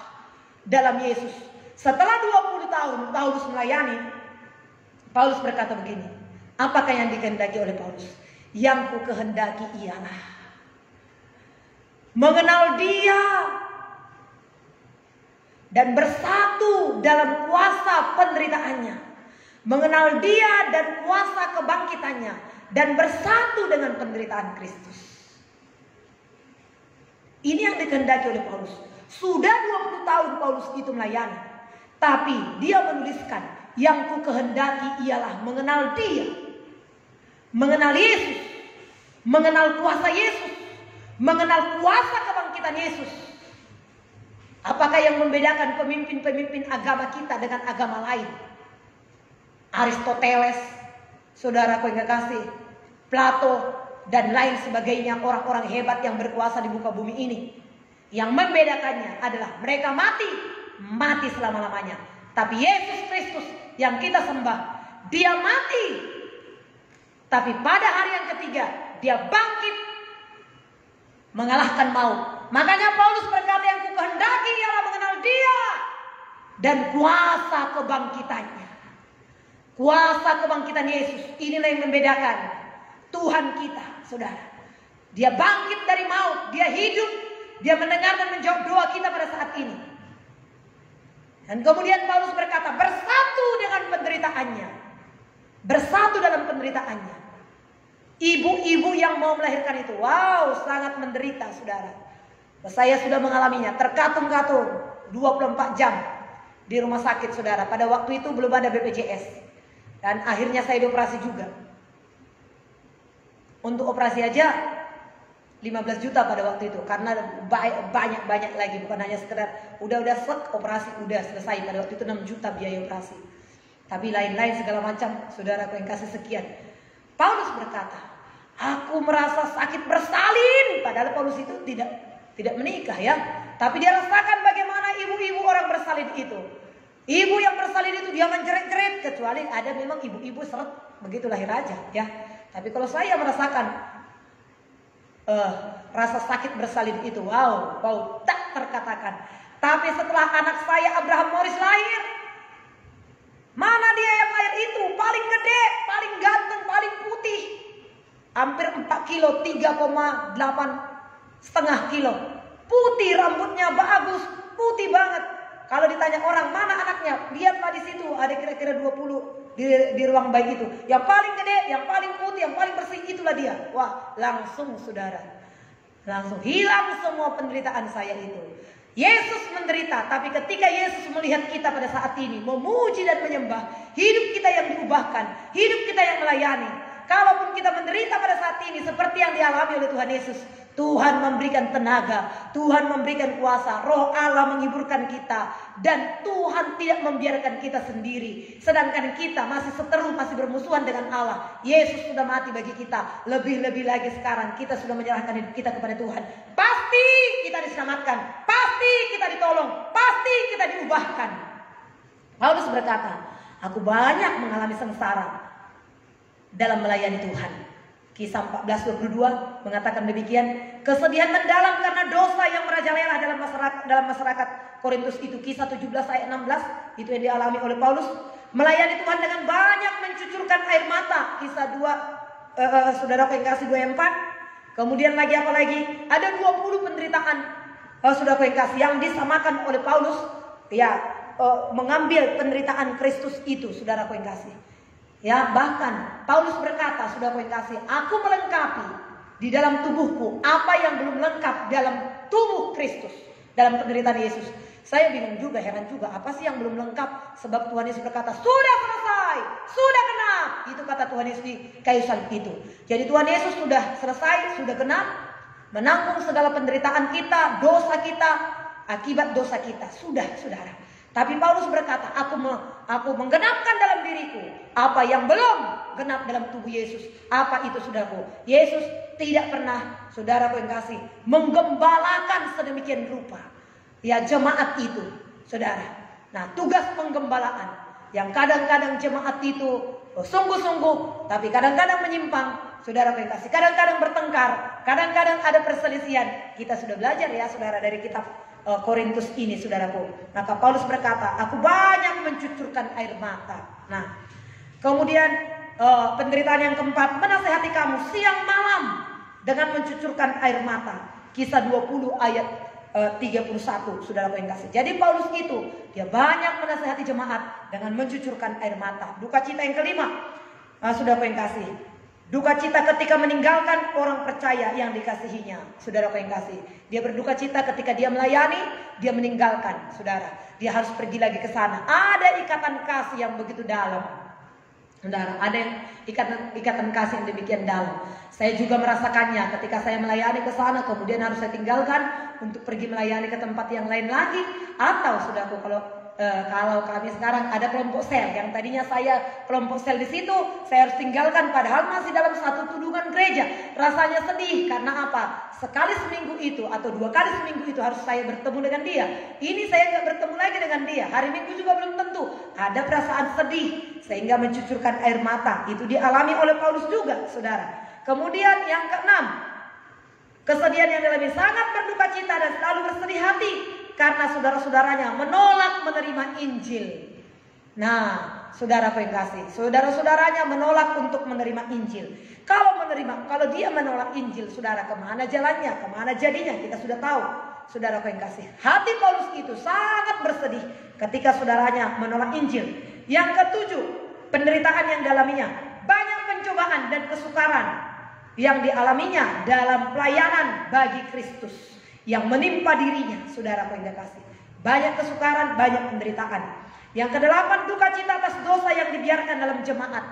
dalam Yesus. Setelah 20 tahun Paulus melayani, Paulus berkata begini, apakah yang dikehendaki oleh Paulus? Yang ku kehendaki ialah mengenal Dia dan bersatu dalam kuasa penderitaannya, mengenal Dia dan kuasa kebangkitannya, dan bersatu dengan penderitaan Kristus. Ini yang dikehendaki oleh Paulus. Sudah 20 tahun Paulus itu melayani, tapi dia menuliskan, yang ku kehendaki ialah mengenal Dia, mengenal Yesus, mengenal kuasa Yesus, mengenal kuasa kebangkitan Yesus. Apakah yang membedakan pemimpin-pemimpin agama kita dengan agama lain? Aristoteles, saudaraku yang kekasih, Plato, dan lain sebagainya, orang-orang hebat yang berkuasa di muka bumi ini. Yang membedakannya adalah mereka mati selama-lamanya. Tapi Yesus Kristus yang kita sembah, Dia mati, tapi pada hari yang ketiga Dia bangkit, mengalahkan maut. Makanya Paulus berkata, yang ku kehendaki ialah mengenal Dia dan kuasa kebangkitannya. Kuasa kebangkitan Yesus, inilah yang membedakan Tuhan kita, saudara. Dia bangkit dari maut, Dia hidup, Dia mendengar dan menjawab doa kita pada saat ini. Dan kemudian Paulus berkata, bersatu dengan penderitaannya, bersatu dalam penderitaannya. Ibu-ibu yang mau melahirkan itu, wow, sangat menderita, saudara. Saya sudah mengalaminya, terkatung-katung 24 jam di rumah sakit, saudara. Pada waktu itu belum ada BPJS, dan akhirnya saya dioperasi juga. Untuk operasi aja 15 juta pada waktu itu, karena banyak lagi, bukan hanya sekedar udah sek operasi udah selesai. Pada waktu itu 6 juta biaya operasi, tapi lain-lain segala macam, saudara yang kasih sekian. Paulus berkata, aku merasa sakit bersalin. Padahal Paulus itu tidak menikah ya, tapi dia rasakan bagaimana ibu-ibu orang bersalin itu. Ibu yang bersalin itu dia menjerit-jerit, kecuali ada memang ibu-ibu seret begitu lahir aja ya. Tapi kalau saya merasakan rasa sakit bersalin itu, wow, tak terkatakan. Tapi setelah anak saya Abraham Morris lahir, mana dia yang lahir itu? Paling gede, paling ganteng, paling putih, hampir 4 kilo, 3,8 kilo. Putih, rambutnya bagus, putih banget. Kalau ditanya orang, mana anaknya? Lihatlah di situ, ada kira-kira 20 di ruang bayi itu. Yang paling gede, yang paling putih, yang paling bersih, itulah dia. Wah, langsung saudara, langsung hilang semua penderitaan saya itu. Yesus menderita, tapi ketika Yesus melihat kita pada saat ini, memuji dan menyembah, hidup kita yang diubahkan, hidup kita yang melayani. Kalaupun kita menderita pada saat ini seperti yang dialami oleh Tuhan Yesus, Tuhan memberikan tenaga, Tuhan memberikan kuasa, Roh Allah menghiburkan kita, dan Tuhan tidak membiarkan kita sendiri. Sedangkan kita masih seteru, masih bermusuhan dengan Allah. Yesus sudah mati bagi kita. Lebih-lebih lagi sekarang kita sudah menyerahkan hidup kita kepada Tuhan. Pasti kita diselamatkan, pasti kita ditolong, pasti kita diubahkan. Paulus berkata, aku banyak mengalami sengsara dalam melayani Tuhan. Kisah 14:22 mengatakan demikian. Kesedihan mendalam karena dosa yang merajalela dalam masyarakat Korintus itu. Kisah 17 ayat 16 itu yang dialami oleh Paulus. Melayani Tuhan dengan banyak mencucurkan air mata. Kisah 2 saudara yang kasih 2 ayat 4. Kemudian lagi apa lagi? Ada 20 penderitaan saudara yang kasih yang disamakan oleh Paulus, ya, mengambil penderitaan Kristus itu, saudara yang kasih. Ya, bahkan Paulus berkata, sudah poin kasih, aku melengkapi di dalam tubuhku apa yang belum lengkap dalam tubuh Kristus, dalam penderitaan Yesus. Saya bingung juga, heran juga, apa sih yang belum lengkap? Sebab Tuhan Yesus berkata, sudah selesai, sudah genap. Itu kata Tuhan Yesus di kayu salib itu. Jadi Tuhan Yesus sudah selesai, sudah genap, menanggung segala penderitaan kita, dosa kita, akibat dosa kita. Sudah, saudara. Tapi Paulus berkata, aku menggenapkan dalam diriku apa yang belum genap dalam tubuh Yesus. Apa itu, saudaraku? Yesus tidak pernah, saudaraku yang kasih, menggembalakan sedemikian rupa, ya, jemaat itu, saudara. Nah, tugas penggembalaan yang kadang-kadang jemaat itu sungguh-sungguh, tapi kadang-kadang menyimpang, saudara yang kasih. Kadang-kadang bertengkar, kadang-kadang ada perselisihan. Kita sudah belajar, ya, saudara, dari kitab Korintus ini, saudaraku. Maka Paulus berkata, aku banyak mencucurkan air mata. Nah, kemudian penderitaan yang keempat, menasehati kamu siang malam dengan mencucurkan air mata. Kisah 20 ayat 31, saudaraku yang kasih. Jadi Paulus itu, dia banyak menasehati jemaat dengan mencucurkan air mata. Duka cita yang kelima, saudaraku yang kasih, duka cita ketika meninggalkan orang percaya yang dikasihinya. Saudara yang kasih, dia berduka cita ketika dia melayani, dia meninggalkan, saudara. Dia harus pergi lagi ke sana. Ada ikatan kasih yang begitu dalam, saudara. Ada yang ikatan kasih yang demikian dalam. Saya juga merasakannya ketika saya melayani ke sana, kemudian harus saya tinggalkan untuk pergi melayani ke tempat yang lain lagi. Atau, saudaraku, kalau kami sekarang ada kelompok sel, yang tadinya saya kelompok sel di situ, saya harus tinggalkan padahal masih dalam satu tudungan gereja. Rasanya sedih karena apa? Sekali seminggu itu atau 2 kali seminggu itu harus saya bertemu dengan dia. Ini saya nggak bertemu lagi dengan dia. Hari Minggu juga belum tentu. Ada perasaan sedih sehingga mencucurkan air mata. Itu dialami oleh Paulus juga, saudara. Kemudian yang keenam, kesedihan yang dialami, sangat berduka cita dan selalu bersedih hati karena saudara-saudaranya menolak menerima Injil. Nah, saudara yang kasih, saudara-saudaranya menolak untuk menerima Injil. Kalau dia menolak Injil, saudara, kemana jalannya, kemana jadinya, kita sudah tahu. Saudara yang kasih, hati Paulus itu sangat bersedih ketika saudaranya menolak Injil. Yang ketujuh, penderitaan yang dialaminya, banyak pencobaan dan kesukaran yang dialaminya dalam pelayanan bagi Kristus yang menimpa dirinya, saudara yang kasih. Banyak kesukaran, banyak penderitaan. Yang kedelapan, duka cita atas dosa yang dibiarkan dalam jemaat.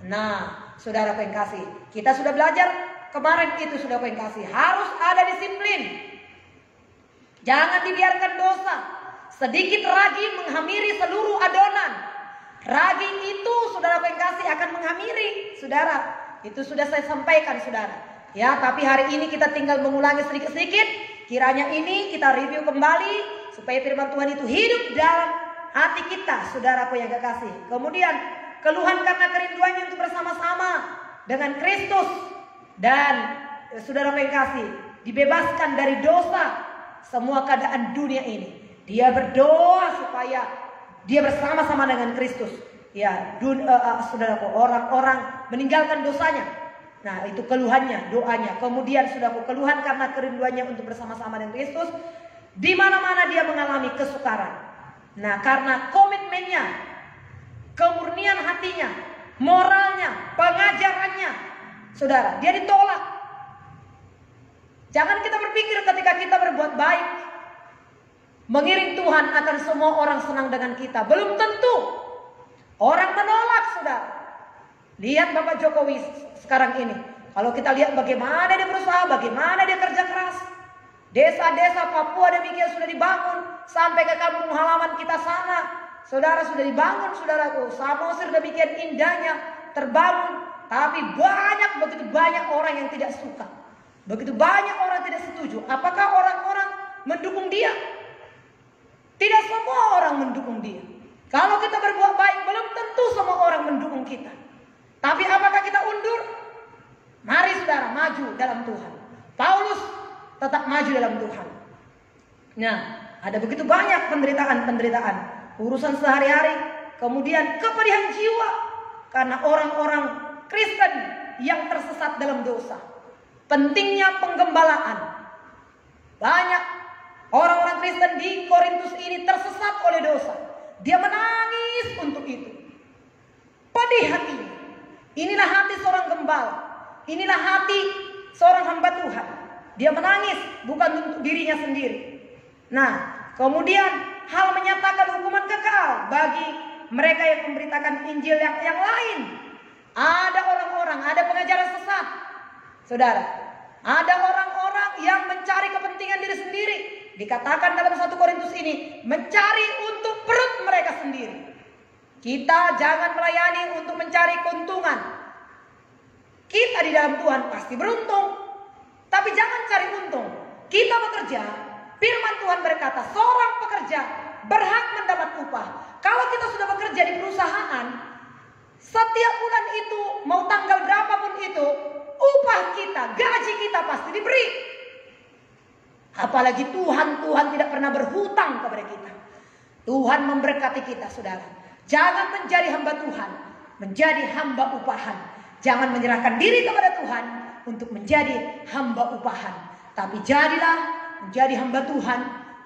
Nah, saudara yang kasih, kita sudah belajar kemarin itu, saudara yang kasih, harus ada disiplin. Jangan dibiarkan dosa sedikit ragi menghamiri seluruh adonan. Ragi itu, saudara yang kasih, akan menghamiri, saudara. Itu sudah saya sampaikan, saudara. Ya, tapi hari ini kita tinggal mengulangi sedikit-sedikit. Kiranya ini kita review kembali supaya firman Tuhan itu hidup dalam hati kita, saudaraku yang kekasih. Kemudian keluhan karena kerinduannya untuk bersama-sama dengan Kristus. Dan saudaraku yang kasih, dibebaskan dari dosa semua keadaan dunia ini. Dia berdoa supaya dia bersama-sama dengan Kristus. Ya, saudaraku, orang-orang meninggalkan dosanya. Nah, itu keluhannya, doanya. Kemudian saudaraku, keluhan karena kerinduannya untuk bersama-sama dengan Kristus. Di mana-mana dia mengalami kesukaran. Nah, karena komitmennya, kemurnian hatinya, moralnya, pengajarannya, saudara, dia ditolak. Jangan kita berpikir ketika kita berbuat baik, mengiring Tuhan akan semua orang senang dengan kita. Belum tentu. Orang menolak, saudara. Lihat Bapak Jokowi sekarang ini. Kalau kita lihat bagaimana dia berusaha, bagaimana dia kerja keras. Desa-desa Papua demikian sudah dibangun. Sampai ke kampung halaman kita sana. Saudara sudah dibangun, saudaraku. Samosir demikian indahnya terbangun. Tapi begitu banyak orang yang tidak suka. Begitu banyak orang tidak setuju. Apakah orang-orang mendukung dia? Tidak semua orang mendukung dia. Kalau kita berbuat baik, belum tentu semua orang mendukung kita. Tapi apakah kita undur? Mari saudara maju dalam Tuhan. Paulus tetap maju dalam Tuhan. Nah, ada begitu banyak penderitaan-penderitaan. Urusan sehari-hari. Kemudian kepedihan jiwa. Karena orang-orang Kristen yang tersesat dalam dosa. Pentingnya penggembalaan. Banyak orang-orang Kristen di Korintus ini tersesat oleh dosa. Dia menangis untuk itu. Pedih hatinya. Inilah hati seorang gembala. Inilah hati seorang hamba Tuhan. Dia menangis bukan untuk dirinya sendiri. Nah, kemudian hal menyatakan hukuman kekal bagi mereka yang memberitakan Injil yang lain. Ada orang-orang, ada pengajaran sesat. Saudara, ada orang-orang yang mencari kepentingan diri sendiri. Dikatakan dalam 1 Korintus ini, mencari untuk perut mereka sendiri. Kita jangan melayani untuk mencari keuntungan. Kita di dalam Tuhan pasti beruntung. Tapi jangan cari untung. Kita bekerja, firman Tuhan berkata, seorang pekerja berhak mendapat upah. Kalau kita sudah bekerja di perusahaan, setiap bulan itu, mau tanggal berapapun itu, upah kita, gaji kita pasti diberi. Apalagi Tuhan tidak pernah berhutang kepada kita. Tuhan memberkati kita, saudara. Jangan menjadi hamba Tuhan, menjadi hamba upahan. Jangan menyerahkan diri kepada Tuhan untuk menjadi hamba upahan. Tapi jadilah menjadi hamba Tuhan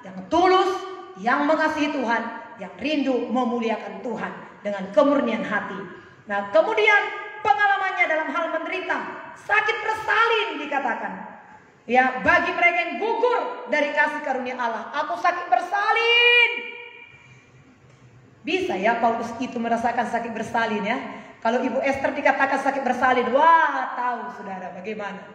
yang tulus, yang mengasihi Tuhan, yang rindu memuliakan Tuhan dengan kemurnian hati. Nah, kemudian pengalamannya dalam hal menderita, sakit bersalin dikatakan. Ya, bagi mereka yang gugur dari kasih karunia Allah, aku sakit bersalin. Bisa ya Paulus itu merasakan sakit bersalin ya. Kalau Ibu Esther dikatakan sakit bersalin, wah tahu saudara bagaimana.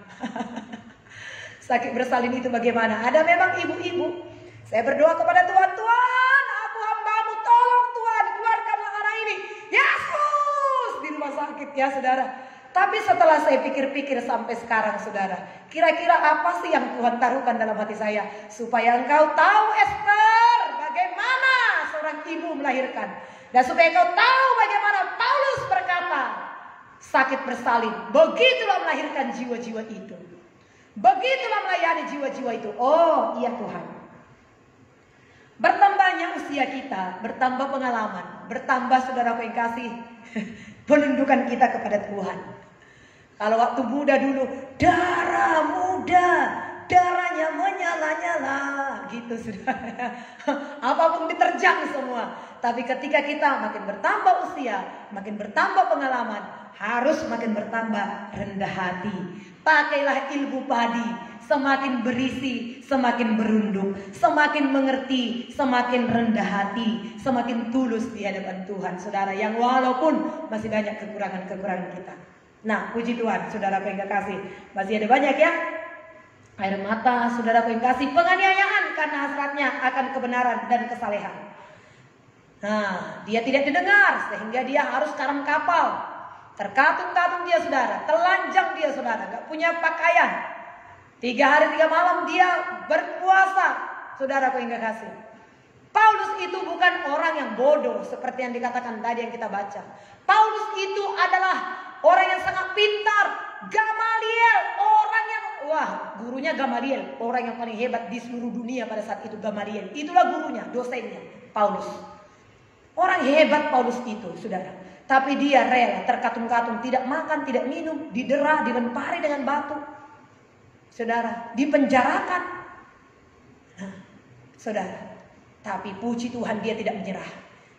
Sakit bersalin itu bagaimana. Ada memang ibu-ibu. Saya berdoa kepada Tuhan, Tuhan aku hambamu, tolong Tuhan keluarkanlah anak ini. Yesus di rumah sakit ya saudara. Tapi setelah saya pikir-pikir sampai sekarang saudara, kira-kira apa sih yang Tuhan taruhkan dalam hati saya? Supaya engkau tahu Esther, bagaimana seorang ibu melahirkan. Dan supaya engkau tahu bagaimana Paulus berkata, sakit bersalin. Begitulah melahirkan jiwa-jiwa itu. Begitulah melayani jiwa-jiwa itu. Oh iya Tuhan. Bertambahnya usia kita, bertambah pengalaman, bertambah saudaraku yang kasih penundukan kita kepada Tuhan. Kalau waktu muda dulu, darah muda, darahnya menyala-nyala, gitu saudara. Apapun diterjang semua. Tapi ketika kita makin bertambah usia, makin bertambah pengalaman, harus makin bertambah rendah hati. Pakailah ilmu padi, semakin berisi, semakin berunduk, semakin mengerti, semakin rendah hati, semakin tulus di hadapan Tuhan, saudara. Yang walaupun masih banyak kekurangan-kekurangan kita. Nah, puji Tuhan, saudaraku yang kekasih, masih ada banyak ya. Air mata, saudaraku yang kasih, penganiayaan karena hasratnya akan kebenaran dan kesalehan. Nah, dia tidak didengar sehingga dia harus karam kapal. Terkatung-katung dia saudara, telanjang dia saudara, gak punya pakaian. 3 hari 3 malam dia berpuasa, saudaraku yang kekasih. Paulus itu bukan orang yang bodoh seperti yang dikatakan tadi yang kita baca. Paulus itu adalah orang yang sangat pintar. Gamaliel, orang yang gurunya Gamaliel, orang yang paling hebat di seluruh dunia pada saat itu Gamaliel. Itulah gurunya, dosennya Paulus. Orang hebat Paulus itu, saudara. Tapi dia rela terkatung-katung, tidak makan, tidak minum, didera, dilempari dengan batu. Saudara, dipenjarakan. Nah, saudara, tapi puji Tuhan dia tidak menyerah.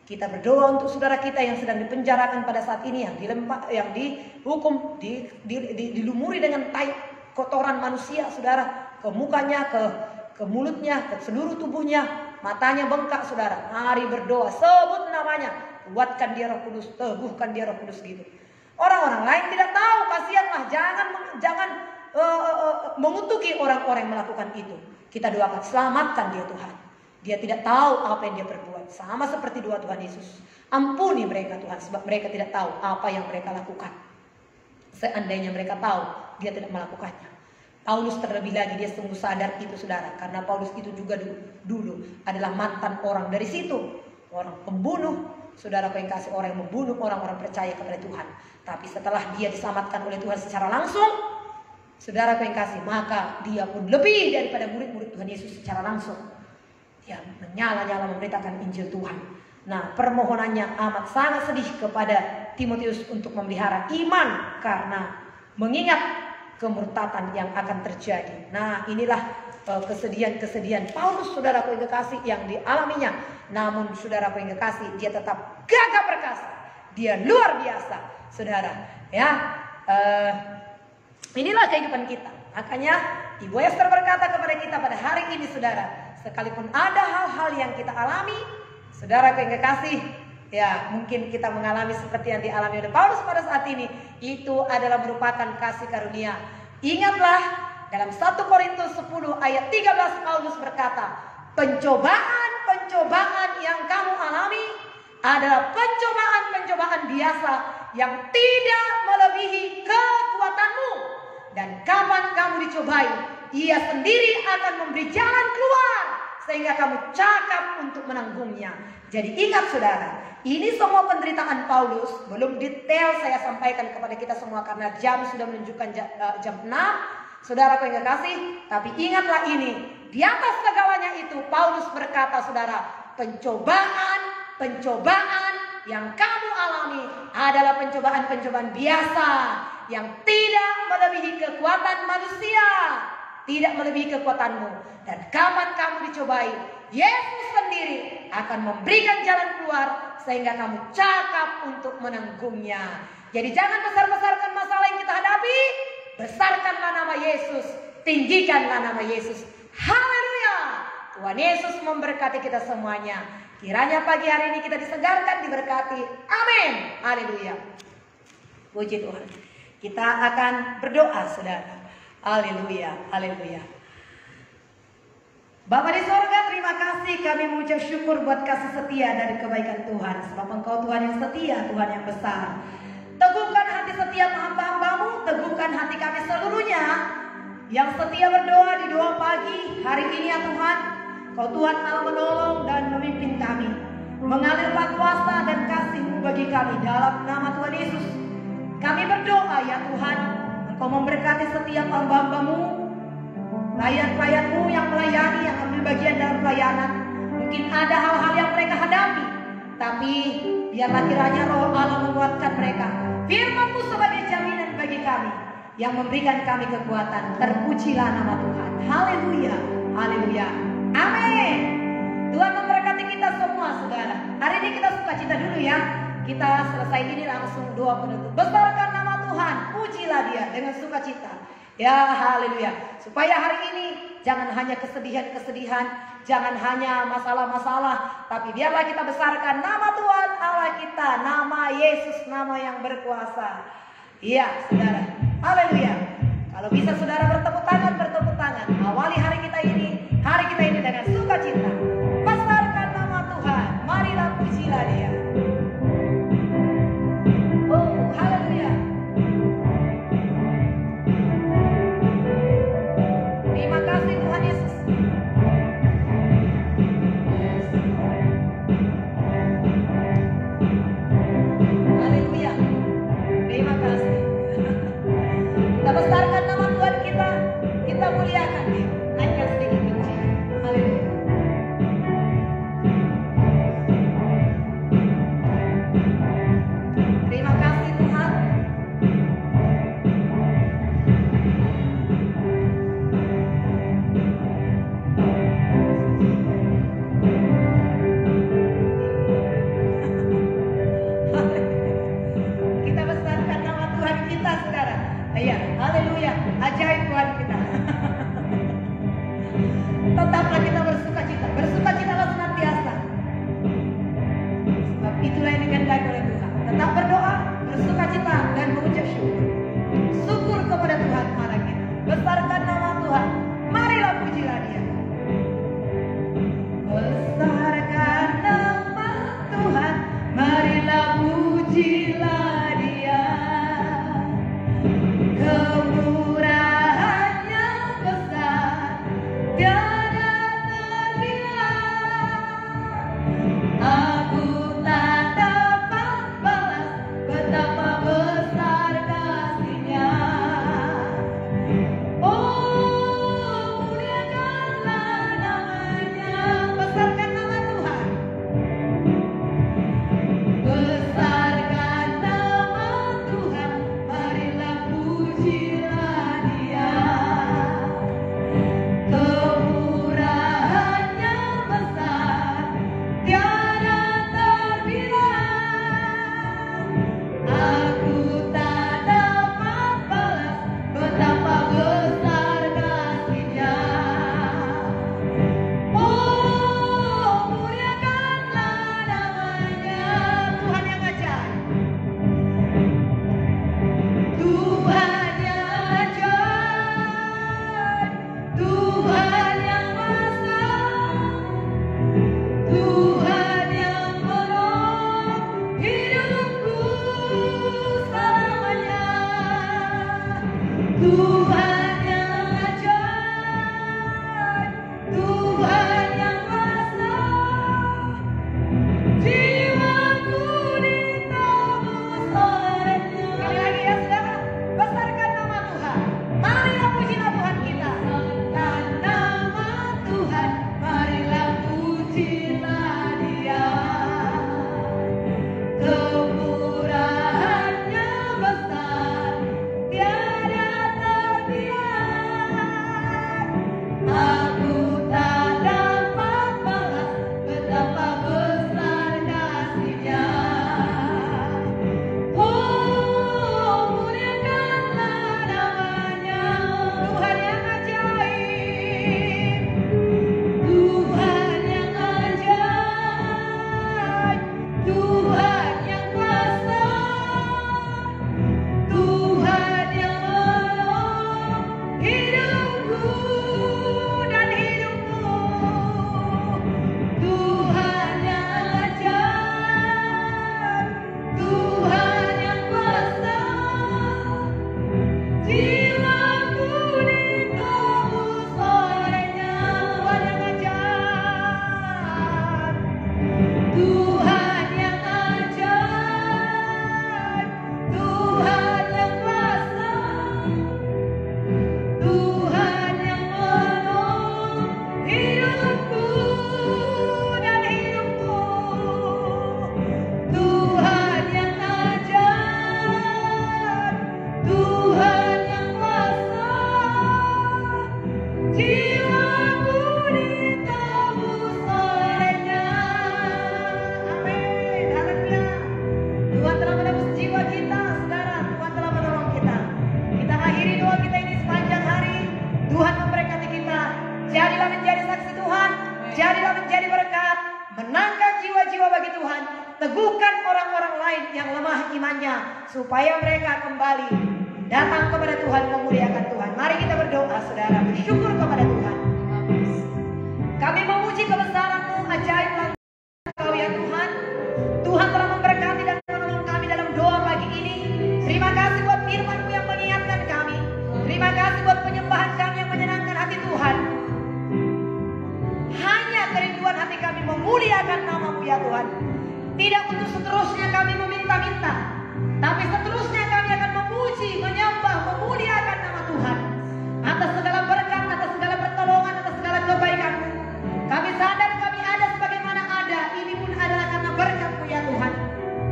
Kita berdoa untuk saudara kita yang sedang dipenjarakan pada saat ini, yang dihukum, dilumuri dengan tai kotoran manusia, saudara, ke mukanya, ke mulutnya, ke seluruh tubuhnya, matanya bengkak, saudara. Mari berdoa, sebut namanya, kuatkan dia Roh Kudus, teguhkan dia Roh Kudus gitu. Orang-orang lain tidak tahu, kasihanlah, mengutuki orang-orang yang melakukan itu. Kita doakan, selamatkan dia Tuhan. Dia tidak tahu apa yang dia perbuat. Sama seperti doa Tuhan Yesus. Ampuni mereka Tuhan, sebab mereka tidak tahu apa yang mereka lakukan. Seandainya mereka tahu, dia tidak melakukannya. Paulus terlebih lagi, dia sungguh sadar itu saudara. Karena Paulus itu juga dulu adalah mantan orang dari situ. Orang pembunuh, saudara yang kasih, orang yang membunuh orang-orang percaya kepada Tuhan. Tapi setelah dia diselamatkan oleh Tuhan secara langsung, saudara yang kasih, maka dia pun lebih daripada murid-murid Tuhan Yesus secara langsung. Dia menyala-nyala memberitakan Injil Tuhan. Nah, permohonannya amat sangat sedih kepada Timotius untuk memelihara iman karena mengingat kemurtatan yang akan terjadi. Nah, inilah kesedihan-kesedihan Paulus, saudaraku yang kekasih, yang dialaminya. Namun saudaraku yang kekasih, dia tetap gagah perkasa. Dia luar biasa, saudara. Ya, inilah kehidupan kita. Makanya Ibu Esther berkata kepada kita pada hari ini, saudara, sekalipun ada hal-hal yang kita alami, saudaraku yang kekasih, ya mungkin kita mengalami seperti yang dialami oleh Paulus pada saat ini, itu adalah merupakan kasih karunia. Ingatlah dalam 1 Korintus 10 ayat 13 Paulus berkata, pencobaan-pencobaan yang kamu alami adalah pencobaan-pencobaan biasa yang tidak melebihi kekuatanmu. Dan kapan kamu dicobai, Ia sendiri akan memberi jalan keluar sehingga kamu cakap untuk menanggungnya. Jadi ingat saudara, ini semua penderitaan Paulus belum detail saya sampaikan kepada kita semua karena jam sudah menunjukkan jam 6. Saudara yang kekasih, tapi ingatlah ini, di atas segalanya itu Paulus berkata, saudara, pencobaan yang kamu alami adalah pencobaan-pencobaan biasa yang tidak melebihi kekuatan manusia, tidak melebihi kekuatanmu. Dan kapan kamu dicobai, Yesus sendiri akan memberikan jalan keluar sehingga kamu cakap untuk menanggungnya. Jadi jangan besar-besarkan masalah yang kita hadapi, besarkanlah nama Yesus, tinggikanlah nama Yesus. Haleluya. Tuhan Yesus memberkati kita semuanya. Kiranya pagi hari ini kita disegarkan, diberkati. Amin. Haleluya. Puji Tuhan. Kita akan berdoa, saudara. Haleluya. Haleluya. Bapa di sorga, terima kasih, kami mengucap syukur buat kasih setia dari kebaikan Tuhan. Sebab Engkau Tuhan yang setia, Tuhan yang besar. Teguhkan hati setiap hamba-Hambamu, teguhkan hati kami seluruhnya yang setia berdoa di doa pagi hari ini ya Tuhan. Kau Tuhan Allah menolong dan memimpin kami, mengalirkan kuasa dan kasih-Mu bagi kami dalam nama Tuhan Yesus. Kami berdoa ya Tuhan, Engkau memberkati setiap hamba-Hambamu, pelayan-pelayan-Mu yang melayani, yang ambil bagian dalam pelayanan. Mungkin ada hal-hal yang mereka hadapi, tapi biarlah kiranya Roh Allah menguatkan mereka. Firman-Mu sebagai jaminan bagi kami, yang memberikan kami kekuatan. Terpujilah nama Tuhan. Haleluya. Haleluya. Amin. Tuhan memberkati kita semua, saudara. Hari ini kita sukacita dulu ya. Kita selesai ini langsung doa penutup. Besarkan nama Tuhan, pujilah Dia dengan sukacita. Ya, haleluya. Supaya hari ini jangan hanya kesedihan-kesedihan, jangan hanya masalah-masalah, tapi biarlah kita besarkan nama Tuhan Allah kita, nama Yesus, nama yang berkuasa. Iya, saudara. Haleluya. Kalau bisa saudara bertepuk tangan. Awali hari kita ini dengan sukacita. Besarkan nama Tuhan. Marilah pujilah Dia. Oh, haleluya. Terima kasih Tuhan Yesus. Haleluya. Terima kasih. Kita besarkan nama Tuhan kita. Kita muliakan Dia. Naikkan sedikit pujian. Haleluya. Terima kasih Tuhan. Kita besarkan nama Tuhan kita, saudara. Iya, haleluya. Ajaib Tuhan kita. Tetaplah kita bersukacita. Bersukacitalah senantiasa. Sebab itulah yang dikehendaki oleh Tuhan. Tetap berdoa, bersukacita dan mengucap syukur. Syukur kepada Tuhan. Teguhkan orang-orang lain yang lemah imannya, supaya mereka kembali datang kepada Tuhan, memuliakan Tuhan. Mari kita berdoa, saudara, bersyukur kepada Tuhan. Kami memuji kebesaran-Mu, ajaib Engkau ya Tuhan. Tuhan telah memberkati dan menolong kami dalam doa pagi ini. Terima kasih buat firman-Mu yang mengingatkan kami. Terima kasih buat penyembahan kami yang menyenangkan hati Tuhan. Hanya kerinduan hati kami memuliakan nama-Mu ya Tuhan. Tidak untuk seterusnya kami meminta-minta, tapi seterusnya kami akan memuji, menyembah, memuliakan nama Tuhan. Atas segala berkat, atas segala pertolongan, atas segala kebaikan-Mu. Kami sadar kami ada sebagaimana ada, ini pun adalah karena berkat-Mu ya Tuhan.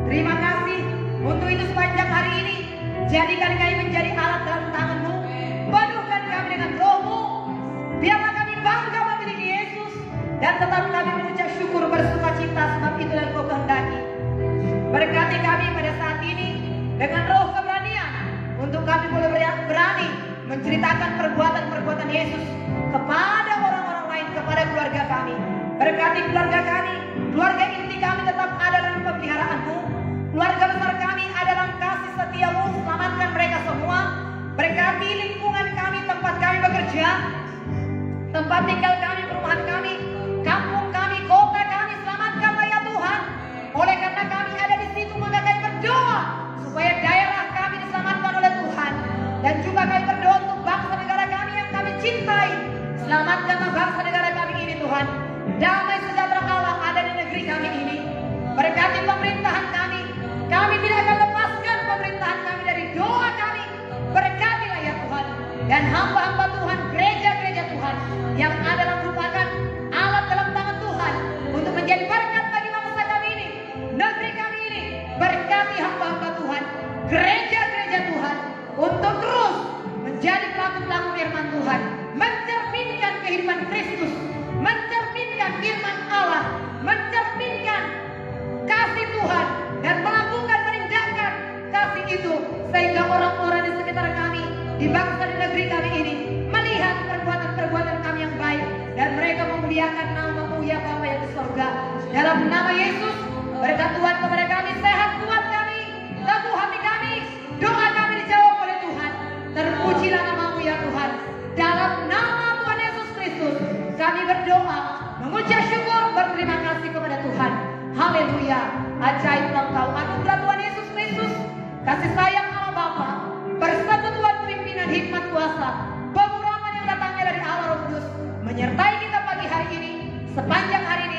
Terima kasih untuk itu sepanjang hari ini. Jadikan kami menjadi alat dalam tangan-Mu. Penuhkan kami dengan Roh-Mu. Biarlah kami bangga memiliki Yesus. Dan tetap kami mengucap syukur bersuka cita, sebab itu yang Kau kehendaki. Berkati kami pada saat ini dengan roh keberanian, untuk kami boleh berani menceritakan perbuatan-perbuatan Yesus kepada orang-orang lain, kepada keluarga kami. Berkati keluarga kami, keluarga inti kami tetap ada dalam pemeliharaan-Mu. Keluarga besar kami ada dalam kasih setia-Mu. Selamatkan mereka semua. Berkati lingkungan kami, tempat kami bekerja, tempat tinggal kami, perumahan kami, kampung kami, kota kami. Selamatkanlah ya Tuhan. Oleh karena kami ada di situ, maka kami berdoa supaya daerah kami diselamatkan oleh Tuhan. Dan juga kami berdoa untuk bangsa negara kami yang kami cintai. Selamatkanlah bangsa negara kami ini Tuhan. Damai sejahtera Allah ada di negeri kami ini. Berkati pemerintahan kami. Kami tidak akan lepaskan pemerintahan kami dari doa kami. Berkatilah ya Tuhan. Dan hamba-hamba Tuhan, gereja-gereja Tuhan yang adalah merupakan alat dalam tangan Tuhan untuk menjadi berkat bagi bangsa kami ini, negeri kami ini. Berkati hamba-hamba Tuhan, gereja-gereja Tuhan, untuk terus menjadi pelaku-pelaku firman Tuhan, mencerminkan kehidupan Kristus, mencerminkan firman Allah, mencerminkan kasih Tuhan, dan melakukan, menindakkan kasih itu, sehingga orang-orang di sekitar kami, di bangsa di negeri kami ini, melihat perbuatan-perbuatan kami yang baik, dan mereka memuliakan nama-Mu ya Bapa yang di surga. Dalam nama Yesus, berkat Tuhan kepada kami, sehat kuat kami, teguh hati kami, doa kami dijawab oleh Tuhan. Terpujilah nama-Mu ya Tuhan. Dalam nama Tuhan Yesus Kristus, kami berdoa, mengucap syukur, berterima kasih kepada Tuhan. Haleluya. Ajaib Engkau, anugerah Tuhan Yesus Kristus, kasih sayang Allah Bapa, persekutuan pimpinan hikmat Tuhan kuasa, pengurapan yang datangnya dari Allah Roh Kudus menyertai kita pagi hari ini, sepanjang hari ini